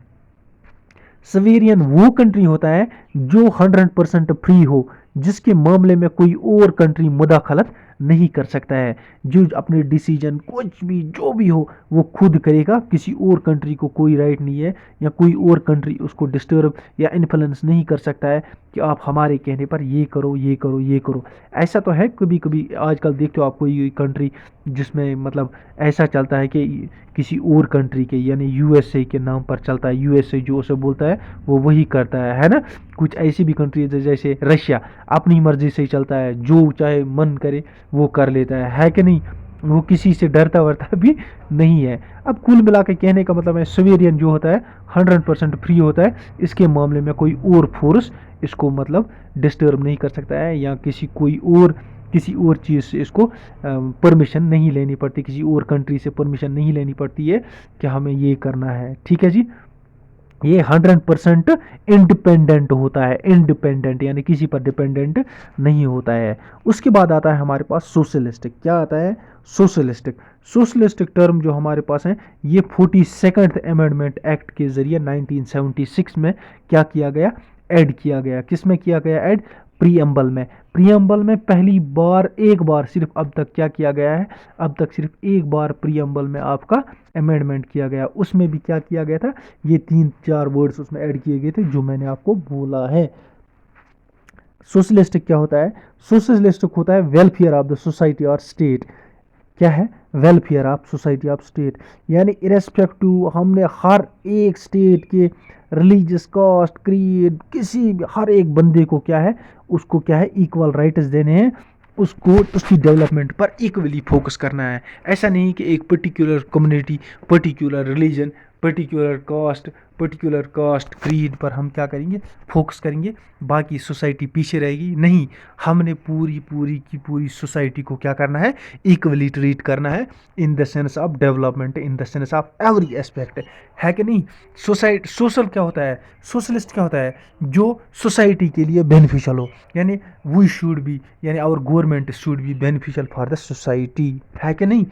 Speaker 1: सवेरियन वो कंट्री होता है जो 100% फ्री हो, जिसके मामले में कोई और कंट्री मुदाखलत नहीं कर सकता है, जो अपने डिसीजन कुछ भी जो भी हो वो खुद करेगा, किसी और कंट्री को कोई राइट नहीं है, या कोई और कंट्री उसको डिस्टर्ब या इन्फ्लुएंस नहीं कर सकता है कि आप हमारे कहने पर ये करो, ये करो, ये करो। ऐसा तो है, कभी कभी आजकल देखते हो आप कोई कंट्री जिसमें मतलब ऐसा चलता है कि किसी और कंट्री के, यानी यूएसए के नाम पर चलता है, यूएसए जो उसे बोलता है वो वही करता है ना। कुछ ऐसी भी कंट्री जैसे रशिया अपनी मर्जी से ही चलता है, जो चाहे मन करे वो कर लेता है कि नहीं? वो किसी से डरता वरता भी नहीं है। अब कुल मिला के कहने का मतलब है, सवेरियन जो होता है 100% फ्री होता है, इसके मामले में कोई और फोर्स इसको मतलब डिस्टर्ब नहीं कर सकता है, या किसी और चीज़ से इसको परमिशन नहीं लेनी पड़ती, किसी और कंट्री से परमिशन नहीं लेनी पड़ती है कि हमें ये करना है। ठीक है जी। ये 100% इंडिपेंडेंट होता है, इंडिपेंडेंट यानी किसी पर डिपेंडेंट नहीं होता है। उसके बाद आता है हमारे पास सोशलिस्टिक। क्या आता है? सोशलिस्टिक। सोशलिस्टिक टर्म जो हमारे पास है, ये 42nd अमेंडमेंट एक्ट के जरिए 1976 में क्या किया गया? ऐड किया गया। किस में किया गया ऐड? प्रीएम्बल में। प्रीएम्बल में पहली बार, एक बार सिर्फ अब तक क्या किया गया है? अब तक सिर्फ एक बार प्रीएम्बल में आपका अमेंडमेंट किया गया। उसमें भी क्या किया गया था? ये 3-4 वर्ड्स उसमें ऐड किए गए थे जो मैंने आपको बोला है। सोशलिस्टिक क्या होता है? सोशलिस्टिक होता है वेलफेयर ऑफ द सोसाइटी और स्टेट। क्या है? Welfare of society of state, यानी इरेस्पेक्टिव हमने हर एक स्टेट के रिलीजियस, कास्ट, क्रीड, किसी भी हर एक बंदे को क्या है, उसको क्या है, इक्वल राइट्स देने हैं, उसको उसकी डेवलपमेंट पर इक्वली फोकस करना है। ऐसा नहीं कि एक particular community, particular religion, particular caste creed पर हम क्या करेंगे? फोकस करेंगे, बाकी सोसाइटी पीछे रहेगी। नहीं, हमने पूरी सोसाइटी को क्या करना है? इक्वली ट्रीट करना है, in the sense of development, in the sense of every aspect, है कि नहीं? सोशल क्या होता है? सोशलिस्ट क्या होता है? जो सोसाइटी के लिए बेनिफिशियल हो, यानी वी शुड बी, यानी our government should be beneficial for the society, है कि नहीं?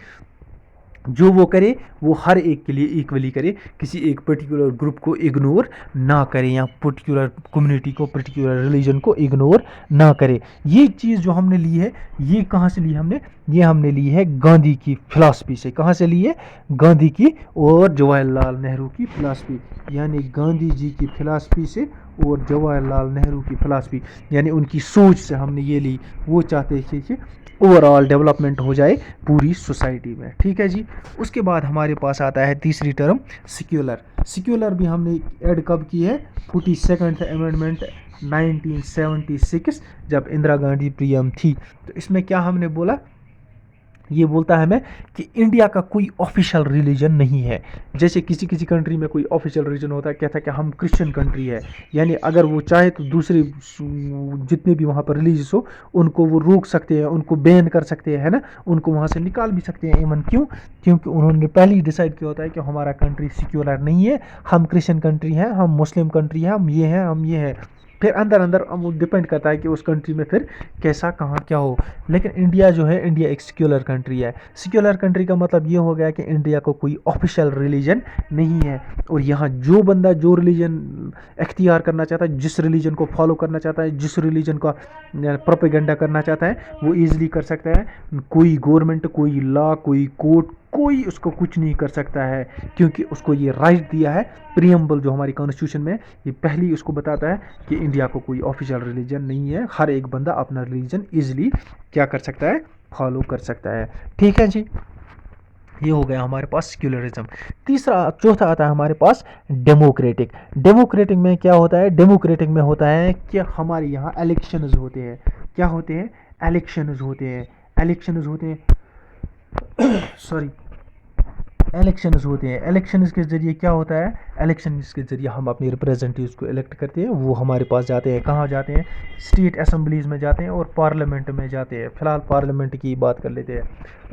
Speaker 1: जो वो करे वो हर एक के लिए इक्वली करे, किसी एक पर्टिकुलर ग्रुप को इग्नोर ना करे या पर्टिकुलर कम्युनिटी को, पर्टिकुलर रिलीजन को इग्नोर ना करे। ये चीज़ जो हमने ली है, ये कहाँ से ली हमने? ये हमने ली है गांधी की फिलॉसफी से। कहाँ से ली है? गांधी की और जवाहरलाल नेहरू की फिलॉसफी, यानी गांधी जी की फिलॉसफी से और जवाहरलाल नेहरू की फिलॉसफी, यानी उनकी सोच से हमने ये ली। वो चाहते थे कि ओवरऑल डेवलपमेंट हो जाए पूरी सोसाइटी में। ठीक है जी। उसके बाद हमारे पास आता है तीसरी टर्म सिक्युलर। सिक्युलर भी हमने ऐड कब की है? 42nd अमेंडमेंट 1976, जब इंदिरा गांधी पीएम थी। तो इसमें क्या हमने बोला? ये बोलता है मैं कि इंडिया का कोई ऑफिशियल रिलीजन नहीं है। जैसे किसी किसी कंट्री में कोई ऑफिशियल रिलीजन होता है, कहता है कि हम क्रिश्चियन कंट्री है, यानी अगर वो चाहे तो दूसरे जितने भी वहाँ पर रिलीजियस हो उनको वो रोक सकते हैं, उनको बैन कर सकते हैं, है ना, उनको वहाँ से निकाल भी सकते हैं इवन। क्यों? क्योंकि उन्होंने पहले ही डिसाइड किया होता है कि हमारा कंट्री सिक्योलर नहीं है, हम क्रिश्चियन कंट्री हैं, हम मुस्लिम कंट्री हैं, हम ये हैं, हम ये हैं। फिर अंदर अंदर वो डिपेंड करता है कि उस कंट्री में फिर कैसा कहाँ क्या हो। लेकिन इंडिया जो है, इंडिया एक सिक्युलर कंट्री है। सिक्युलर कंट्री का मतलब ये हो गया कि इंडिया को कोई ऑफिशियल रिलीजन नहीं है, और यहाँ जो बंदा जो रिलीजन अख्तियार करना चाहता है, जिस रिलीजन को फॉलो करना चाहता है, जिस रिलीजन का प्रोपेगेंडा करना चाहता है, वो ईजिली कर सकता है। कोई गवर्नमेंट, कोई लॉ, कोई कोर्ट, कोई उसको कुछ नहीं कर सकता है, क्योंकि उसको ये राइट दिया है। प्रियम्बल जो हमारी कॉन्स्टिट्यूशन में, ये पहली उसको बताता है कि इंडिया को कोई ऑफिशियल रिलीजन नहीं है, हर एक बंदा अपना रिलीजन इजीली क्या कर सकता है? फॉलो कर सकता है। ठीक है जी। ये हो गया हमारे पास सेक्युलरिज्म। तीसरा, चौथा आता है हमारे पास डेमोक्रेटिक। डेमोक्रेटिक में क्या होता है? डेमोक्रेटिक में होता है कि हमारे यहाँ इलेक्शंस होते हैं। क्या होते हैं? इलेक्शंस होते हैं। इलेक्शंस होते हैं सॉरी, इलेक्शंस होते हैं। इलेक्शंस के ज़रिए क्या होता है? इलेक्शंस के ज़रिए हम अपने रिप्रेजेंटेटिव्स को इलेक्ट करते हैं, वो हमारे पास जाते हैं। कहाँ जाते हैं? स्टेट असम्बलीज़ में जाते हैं और पार्लियामेंट में जाते हैं। फ़िलहाल पार्लियामेंट की बात कर लेते हैं।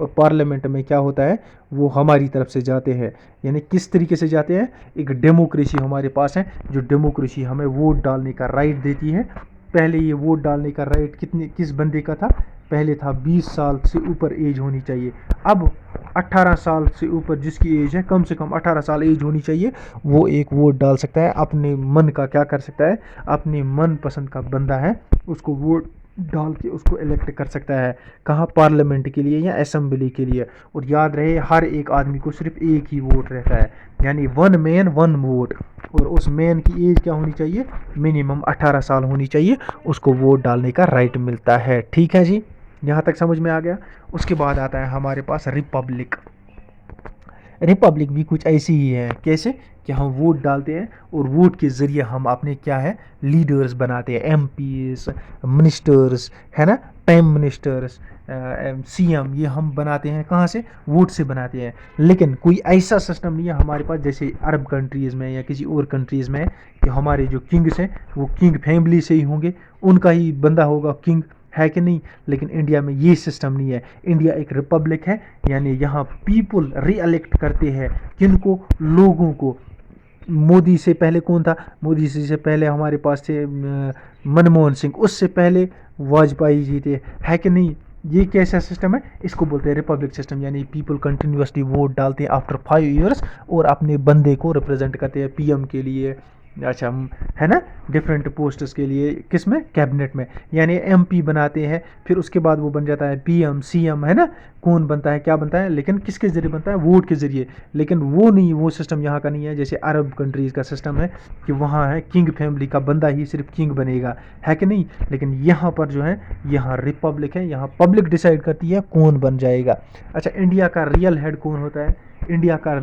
Speaker 1: और पार्लियामेंट में क्या होता है? वो हमारी तरफ से जाते हैं। यानी किस तरीके से जाते हैं? एक डेमोक्रेसी हमारे पास है, जो डेमोक्रेसी हमें वोट डालने का राइट देती है। पहले ये वोट डालने का राइट किस बंदे का था? पहले था 20 साल से ऊपर एज होनी चाहिए। अब 18 साल से ऊपर जिसकी एज है, कम से कम 18 साल एज होनी चाहिए, वो एक वोट डाल सकता है। अपने मन का क्या कर सकता है? अपने मन पसंद का बंदा है, उसको वोट डाल के उसको इलेक्ट कर सकता है। कहाँ? पार्लियामेंट के लिए या असेंबली के लिए। और याद रहे, हर एक आदमी को सिर्फ एक ही वोट रहता है, यानी वन मैन वन वोट। और उस मैन की एज क्या होनी चाहिए? मिनिमम 18 साल होनी चाहिए, उसको वोट डालने का राइट मिलता है। ठीक है जी, यहाँ तक समझ में आ गया। उसके बाद आता है हमारे पास रिपब्लिक। रिपब्लिक भी कुछ ऐसी ही है। कैसे? कि हम वोट डालते हैं और वोट के ज़रिए हम अपने क्या है? लीडर्स बनाते हैं, एमपीज, मिनिस्टर्स, है ना, प्राइम मिनिस्टर्स, सीएम, ये हम बनाते हैं। कहाँ से? वोट से बनाते हैं। लेकिन कोई ऐसा सिस्टम नहीं है हमारे पास जैसे अरब कंट्रीज़ में या किसी और कंट्रीज़ में, कि हमारे जो किंग्स हैं वो किंग फैमिली से ही होंगे, उनका ही बंदा होगा किंग, है कि नहीं। लेकिन इंडिया में ये सिस्टम नहीं है। इंडिया एक रिपब्लिक है, यानी यहाँ पीपल री इलेक्ट करते हैं। किनको? लोगों को। मोदी से पहले कौन था? मोदी से पहले हमारे पास थे मनमोहन सिंह, उससे पहले वाजपेयी जी थे, है कि नहीं। ये कैसा सिस्टम है? इसको बोलते हैं रिपब्लिक सिस्टम, यानी पीपल कंटिन्यूसली वोट डालते हैं आफ्टर 5 ईयर्स और अपने बंदे को रिप्रेजेंट करते हैं पीएम के लिए, अच्छा, है ना, डिफरेंट पोस्ट्स के लिए। किस में? कैबिनेट में। यानी एमपी बनाते हैं, फिर उसके बाद वो बन जाता है पीएम, सीएम, है ना। कौन बनता है? क्या बनता है? लेकिन किसके ज़रिए बनता है? वोट के ज़रिए। लेकिन वो नहीं, वो सिस्टम यहाँ का नहीं है जैसे अरब कंट्रीज़ का सिस्टम है, कि वहाँ है किंग फैमिली का बंदा ही सिर्फ किंग बनेगा, है कि नहीं। लेकिन यहाँ पर जो है, यहाँ रिपब्लिक है, यहाँ पब्लिक डिसाइड करती है कौन बन जाएगा। अच्छा, इंडिया का रियल हेड कौन होता है? इंडिया का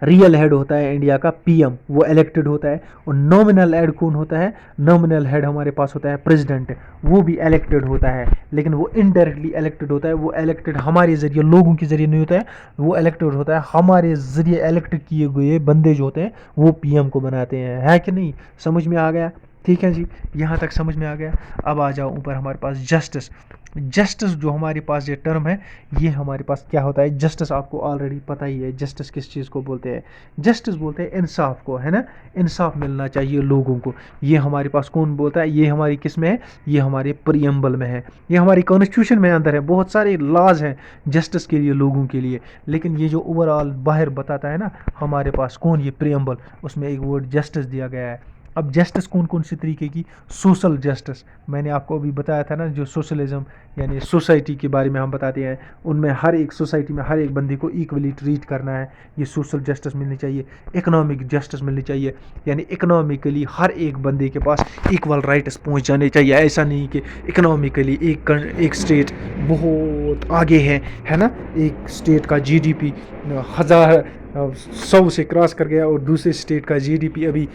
Speaker 1: रियल हेड होता है इंडिया का पीएम, वो इलेक्टेड होता है। और नॉमिनल हेड कौन होता है? नॉमिनल हेड हमारे पास होता है प्रेसिडेंट, वो भी इलेक्टेड होता है, लेकिन वो इनडायरेक्टली इलेक्टेड होता है। वो इलेक्टेड हमारे ज़रिए, लोगों के ज़रिए नहीं होता है, वो इलेक्टेड होता है हमारे ज़रिए। इलेक्ट किए हुए बंदे जो होते हैं वो पीएम को बनाते हैं, है कि नहीं। समझ में आ गया। ठीक है जी, यहाँ तक समझ में आ गया। अब आ जाओ ऊपर हमारे पास जस्टिस। जस्टिस जो हमारे पास ये टर्म है, ये हमारे पास क्या होता है। जस्टिस आपको ऑलरेडी पता ही है, जस्टिस किस चीज़ को बोलते हैं। जस्टिस बोलते हैं इंसाफ को, है ना। इंसाफ मिलना चाहिए लोगों को। ये हमारे पास कौन बोलता है, ये हमारी किस में है, ये हमारे प्रियम्बल में है, ये हमारी कॉन्स्टिट्यूशन में अंदर है। बहुत सारे लॉज हैं जस्टिस के लिए, लोगों के लिए। लेकिन ये जो ओवरऑल बाहर बताता है ना हमारे पास कौन, ये प्रियम्बल, उसमें एक वर्ड जस्टिस दिया गया है। अब जस्टिस कौन कौन सी तरीके की, सोशल जस्टिस, मैंने आपको अभी बताया था ना, जो सोशलिज्म यानी सोसाइटी के बारे में हम बताते हैं, उनमें हर एक सोसाइटी में हर एक बंदे को इक्वली ट्रीट करना है, ये सोशल जस्टिस मिलनी चाहिए। इकोनॉमिक जस्टिस मिलनी चाहिए, यानी इकोनॉमिकली हर एक बंदे के पास इक्वल राइट्स पहुंच जाने चाहिए। ऐसा नहीं कि इकोनॉमिकली एक स्टेट बहुत आगे है ना, एक स्टेट का जीडीपी 1,000 से क्रॉस कर गया और दूसरे स्टेट का जीडीपी अभी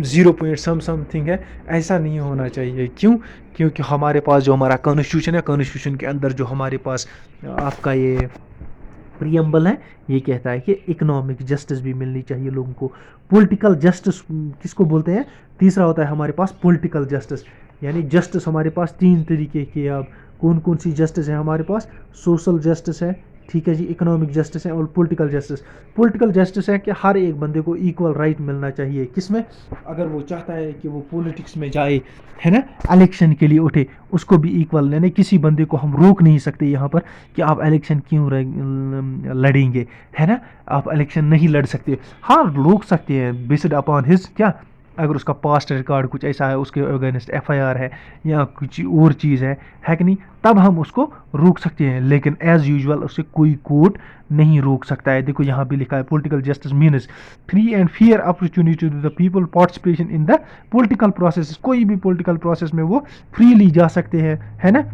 Speaker 1: 0 समथिंग है। ऐसा नहीं होना चाहिए। क्यों? क्योंकि हमारे पास जो हमारा कॉन्स्टिट्यूशन है, कॉन्स्टिट्यूशन के अंदर जो हमारे पास आपका ये प्रियम्बल है, ये कहता है कि इकोनॉमिक जस्टिस भी मिलनी चाहिए लोगों को। पॉलिटिकल जस्टिस किसको बोलते हैं? तीसरा होता है हमारे पास पॉलिटिकल जस्टिस, यानी जस्टिस हमारे पास 3 तरीके की है। अब कौन कौन सी जस्टिस है हमारे पास? सोशल जस्टिस है, ठीक है जी, इकोनॉमिक जस्टिस है और पॉलिटिकल जस्टिस। पॉलिटिकल जस्टिस है कि हर एक बंदे को इक्वल राइट मिलना चाहिए। किसमें? अगर वो चाहता है कि वो पॉलिटिक्स में जाए, है ना, इलेक्शन के लिए उठे, उसको भी इक्वल, यानी किसी बंदे को हम रोक नहीं सकते यहाँ पर कि आप इलेक्शन क्यों लड़ेंगे, है ना। आप इलेक्शन नहीं लड़ सकते। हाँ, रोक सकते हैं बेस्ड अपॉन हिज क्या, अगर उसका पास्ट रिकॉर्ड कुछ ऐसा है, उसके अगेंस्ट एफआईआर है या कुछ और चीज़ है कि नहीं, तब हम उसको रोक सकते हैं। लेकिन एज यूजुअल उसे कोई कोर्ट नहीं रोक सकता है। देखो यहाँ भी लिखा है, political justice means free and fair opportunity to the people participation in the political process. कोई भी पॉलिटिकल प्रोसेस में वो फ्रीली जा सकते हैं, है ना।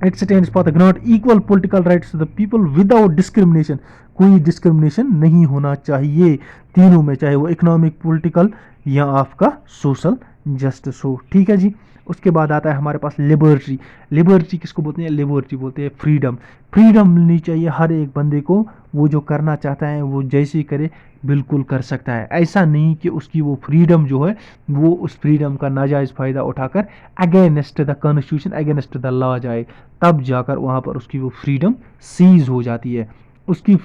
Speaker 1: It stands for the ground equal political rights to the people without discrimination. कोई डिस्क्रिमिनेशन नहीं होना चाहिए तीनों में, चाहे वो इकोनॉमिक, पॉलिटिकल या आपका सोशल जस्टिस हो, ठीक है जी। उसके बाद आता है हमारे पास लिबर्टी। लिबर्टी किसको बोलते हैं? लिबर्टी बोलते हैं फ्रीडम। फ्रीडम मिलनी चाहिए हर एक बंदे को, वो जो करना चाहता है वो जैसे करे बिल्कुल कर सकता है। ऐसा नहीं कि उसकी वो फ्रीडम जो है वो उस फ्रीडम का नाजायज़ फ़ायदा उठाकर against the constitution, against the law जाए, तब जाकर वहाँ पर उसकी वो फ्रीडम सीज हो जाती है। उसकी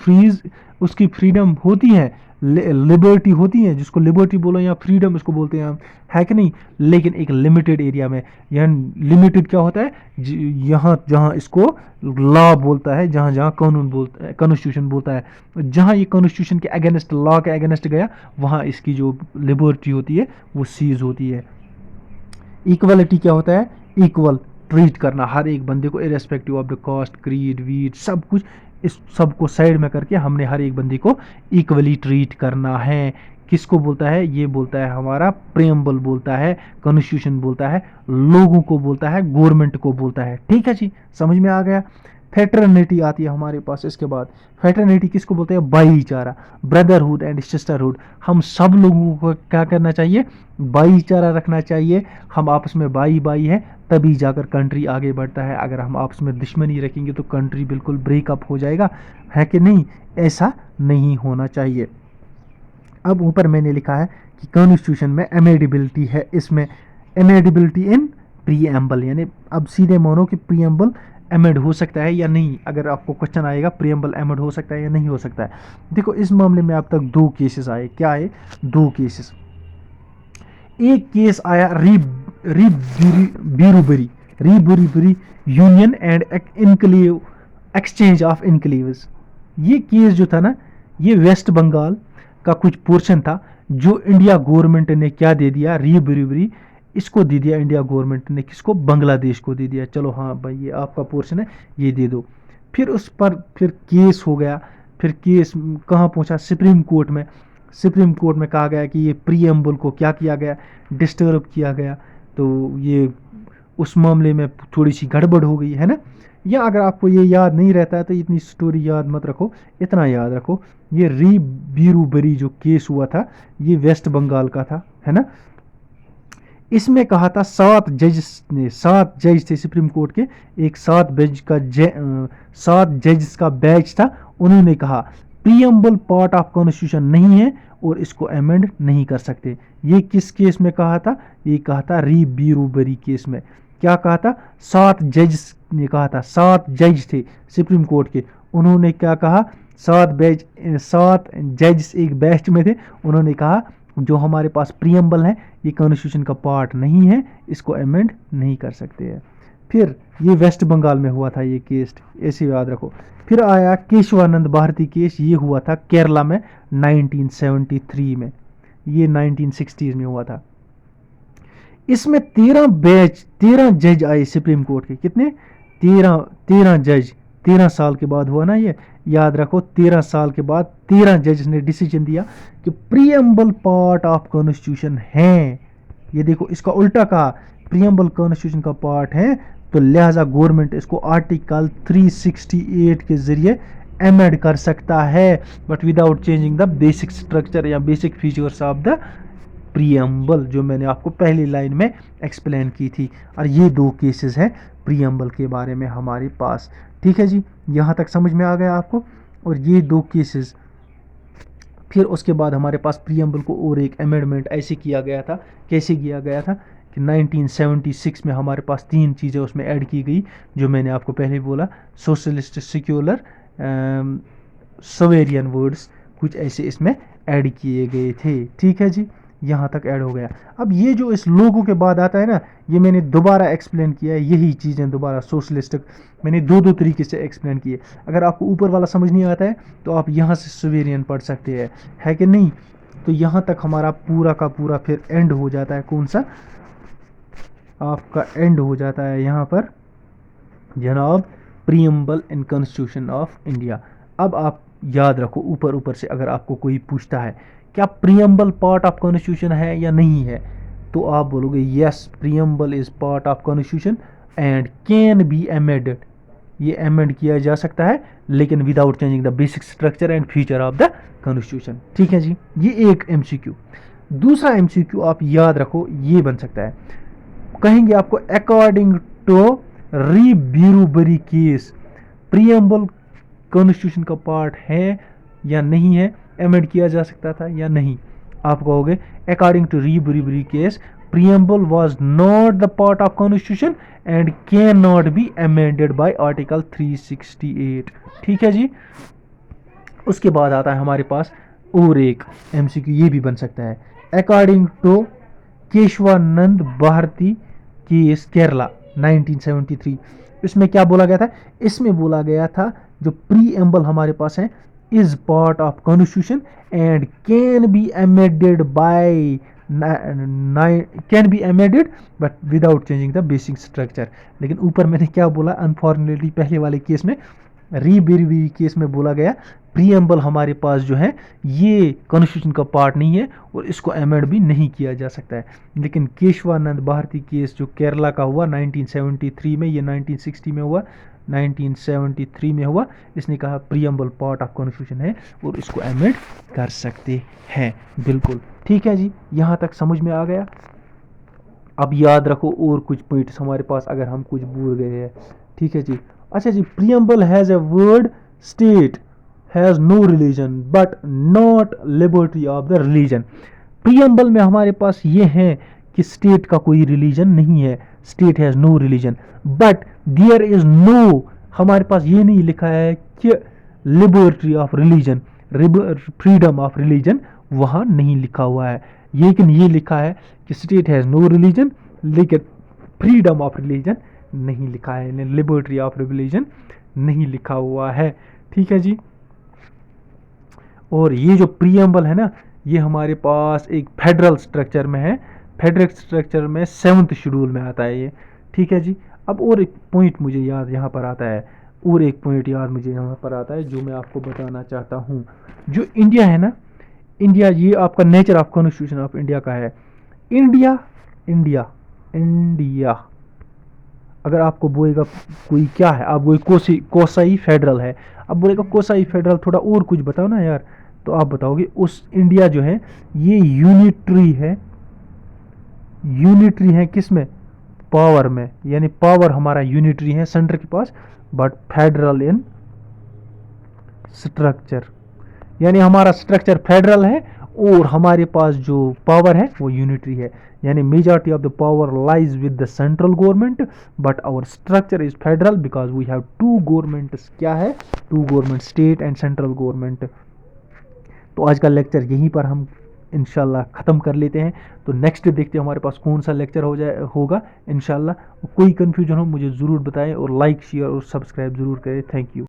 Speaker 1: फ्रीडम होती है, लिबर्टी होती है, जिसको लिबर्टी बोलो या फ्रीडम इसको बोलते हैं हम, है कि नहीं। लेकिन एक लिमिटेड एरिया में, यानी लिमिटेड क्या होता है, यहाँ जहाँ इसको लॉ बोलता है, जहाँ जहाँ कानून बोलता है, कॉन्स्टिट्यूशन बोलता है, जहाँ ये कॉन्स्टिट्यूशन के अगेंस्ट, लॉ के अगेंस्ट गया, वहाँ इसकी जो लिबर्टी होती है वो सीज होती है। इक्वलिटी क्या होता है? इक्वल ट्रीट करना हर एक बंदे को, irrespective of the caste, creed, weed, सब कुछ, इस सब को साइड में करके हमने हर एक बंदे को इक्वली ट्रीट करना है। किसको बोलता है? ये बोलता है हमारा प्रेम्बल बोलता है, कॉन्स्टिट्यूशन बोलता है, लोगों को बोलता है, गवर्नमेंट को बोलता है, ठीक है जी, समझ में आ गया। फेटर्निटी आती है हमारे पास। इसके बाद फेटर्निटी किसको बोलते हैं? भाईचारा, ब्रदरहुड एंड सिस्टरहुड। हम सब लोगों को क्या करना चाहिए? भाईचारा रखना चाहिए। हम आपस में भाई भाई है, तभी जाकर कंट्री आगे बढ़ता है। अगर हम आपस में दुश्मनी रखेंगे तो कंट्री बिल्कुल ब्रेकअप हो जाएगा, है कि नहीं। ऐसा नहीं होना चाहिए। अब ऊपर मैंने लिखा है कि कॉन्स्टिट्यूशन में एमेडिबिलिटी है। इसमें एमेडिबिलिटी इन प्रीएम्बल, यानी अब सीधे मानो कि प्रीएम्बल एमेड हो सकता है या नहीं। अगर आपको क्वेश्चन आएगा प्रीएम्बल एमेड हो सकता है या नहीं हो सकता है। देखो इस मामले में अब तक 2 केसेस आए। क्या आए? 2 केसेस। एक केस आया Berubari union and enclave, exchange of enclaves. ये केस जो था ना, ये वेस्ट बंगाल का कुछ पोर्शन था, जो इंडिया गवर्नमेंट ने क्या दे दिया, रीबुरीबरी, इसको दे दिया इंडिया गवर्नमेंट ने। किसको? बांग्लादेश को दे दिया। चलो हाँ भाई, ये आपका पोर्शन है, ये दे दो। फिर उस पर फिर केस हो गया। फिर केस कहाँ पहुँचा? सुप्रीम कोर्ट में। सुप्रीम कोर्ट में कहा गया कि ये प्रीएम्बल को क्या किया गया? डिस्टर्ब किया गया। तो ये उस मामले में थोड़ी सी गड़बड़ हो गई, है ना। या अगर आपको ये याद नहीं रहता है तो इतनी स्टोरी याद मत रखो, इतना याद रखो, ये रीबुरीबरी जो केस हुआ था ये वेस्ट बंगाल का था, है ना। इसमें कहा था 7 जजेस ने, 7 जज थे सुप्रीम कोर्ट के, एक 7 जज का बैच था। उन्होंने कहा प्रीएम्बल पार्ट ऑफ कॉन्स्टिट्यूशन नहीं है और इसको अमेंड नहीं कर सकते। ये किस केस में कहा था? ये कहा था री बीरूबरी केस में। क्या कहा था? 7 जज ने कहा था, 7 जज थे सुप्रीम कोर्ट के, उन्होंने क्या कहा? 7 जज एक बैच में थे, उन्होंने कहा जो हमारे पास प्रीएम्बल है ये कॉन्स्टिट्यूशन का पार्ट नहीं है, इसको अमेंड नहीं कर सकते हैं। फिर ये वेस्ट बंगाल में हुआ था ये केस, ऐसे याद रखो। फिर आया केशवानंद भारती केस, ये हुआ था केरला में 1973 में, ये 1960s में हुआ था। इसमें 13 जज आए सुप्रीम कोर्ट के। कितने? 13 जज। 13 साल के बाद हुआ ना ये, याद रखो। 13 साल के बाद 13 जज ने डिसीजन दिया कि प्रीएम्बल पार्ट ऑफ कॉन्स्टिट्यूशन है। ये देखो, इसका उल्टा कहा, प्रीएम्बल कॉन्स्टिट्यूशन का पार्ट है तो लिहाजा गवर्नमेंट इसको आर्टिकल 368 के जरिए अमेंड कर सकता है, but without changing the basic structure या basic features of the preamble, जो मैंने आपको पहली लाइन में एक्सप्लेन की थी। और ये 2 केसेस हैं प्रीएम्बल के बारे में हमारे पास। ठीक है जी, यहाँ तक समझ में आ गया आपको? और ये 2 केसेस। फिर उसके बाद हमारे पास प्रीएम्बल को और एक अमेंडमेंट ऐसे किया गया था। कैसे किया गया था कि 1976 में हमारे पास 3 चीज़ें उसमें ऐड की गई, जो मैंने आपको पहले बोला, सोशलिस्ट, सेक्युलर, सोवेरियन वर्ड्स, कुछ ऐसे इसमें ऐड किए गए थे। ठीक है जी, यहाँ तक ऐड हो गया। अब ये जो इस लोगों के बाद आता है ना, ये मैंने दोबारा एक्सप्लेन किया है, यही चीज़ें दोबारा सोशलिस्ट मैंने 2 तरीके से एक्सप्लेन किए। अगर आपको ऊपर वाला समझ नहीं आता है तो आप यहाँ से सोवेरियन पढ़ सकते हैं, है कि नहीं? तो यहाँ तक हमारा पूरा का पूरा फिर एंड हो जाता है। कौन सा? आपका एंड हो जाता है यहाँ पर जनाब, preamble in constitution of India. अब आप याद रखो, ऊपर ऊपर से अगर आपको कोई पूछता है क्या प्रीएम्बल पार्ट ऑफ कॉन्स्टिट्यूशन है या नहीं है, तो आप बोलोगे yes, preamble is part of constitution and can be amended. ये अमेंड किया जा सकता है लेकिन without changing the basic structure and feature of the constitution. ठीक है जी, ये एक एमसीक्यू। दूसरा एमसीक्यू आप याद रखो, ये बन सकता है, कहेंगे आपको according to re Berubari case preamble constitution का पार्ट है या नहीं है, अमेंड किया जा सकता था या नहीं। आप कहोगे according to re Berubari case preamble was not the part of constitution and can not be amended by article 368। ठीक है जी। उसके बाद आता है हमारे पास और एक एमसीक्यू, ये भी बन सकता है, according to Kesavananda Bharati case Kerala 1973। इसमें क्या बोला गया था? इसमें बोला गया था जो प्रीएम्बल हमारे पास है is part of constitution and can be amended by can be amended but without changing the basic structure. लेकिन ऊपर मैंने क्या बोला, अनफॉर्चुनेटली पहले वाले केस में, री बीरूबरी केस में बोला गया प्रीएम्बल हमारे पास जो है ये कॉन्स्टिट्यूशन का पार्ट नहीं है और इसको अमेंड भी नहीं किया जा सकता है। लेकिन केशवानंद भारती केस जो केरला का हुआ 1973 में, ये 1960 में हुआ, 1973 में हुआ, इसने कहा प्रीएम्बल पार्ट ऑफ कॉन्स्टिट्यूशन है और इसको अमेंड कर सकते हैं। बिल्कुल ठीक है जी, यहाँ तक समझ में आ गया। अब याद रखो और कुछ पॉइंट्स हमारे पास अगर हम कुछ भूल गए हैं। ठीक है जी। अच्छा जी, preamble has a word state has no religion but not liberty of the religion. Preamble में हमारे पास ये है कि स्टेट का कोई रिलीजन नहीं है, state has no religion, but there is no, हमारे पास ये नहीं लिखा है कि liberty of religion, freedom of religion वहां नहीं लिखा हुआ है, लेकिन ये लिखा है कि स्टेट हैज नो रिलीजन लेकिन फ्रीडम ऑफ रिलीजन नहीं लिखा है, लिबर्टी ऑफ रिलीजन नहीं लिखा हुआ है। ठीक है जी। और ये जो प्रीएम्बल है ना, ये हमारे पास एक फेडरल स्ट्रक्चर में है, फेडरल स्ट्रक्चर में 7th शेड्यूल में आता है ये। ठीक है जी। अब और एक पॉइंट मुझे याद यहाँ पर आता है, और एक पॉइंट याद मुझे यहाँ पर आता है जो मैं आपको बताना चाहता हूँ। जो इंडिया है ना, इंडिया, ये आपका nature of constitution of India का है। इंडिया इंडिया इंडिया अगर आपको बोलेगा कोई क्या है, आप बोले कोसाई फेडरल है, अब बोलेगा कोसाई फेडरल, थोड़ा और कुछ बताओ ना यार, तो आप बताओगे उस इंडिया जो है ये यूनिटरी है, यूनिटरी है किस में? पावर में, यानी पावर हमारा यूनिटरी है सेंटर के पास, बट फेडरल इन स्ट्रक्चर। यानी हमारा स्ट्रक्चर फेडरल है और हमारे पास जो पावर है वो यूनिटरी है, यानी majority of the power lies with the central government but our structure is federal because we have two governments. क्या है? Two government, state and central government. तो आज का लेक्चर यहीं पर हम इंशाल्लाह ख़त्म कर लेते हैं। तो नेक्स्ट देखते हैं हमारे पास कौन सा लेक्चर होगा इंशाल्लाह। कोई कन्फ्यूजन हो मुझे ज़रूर बताएं और लाइक शेयर और सब्सक्राइब ज़रूर करें। Thank you.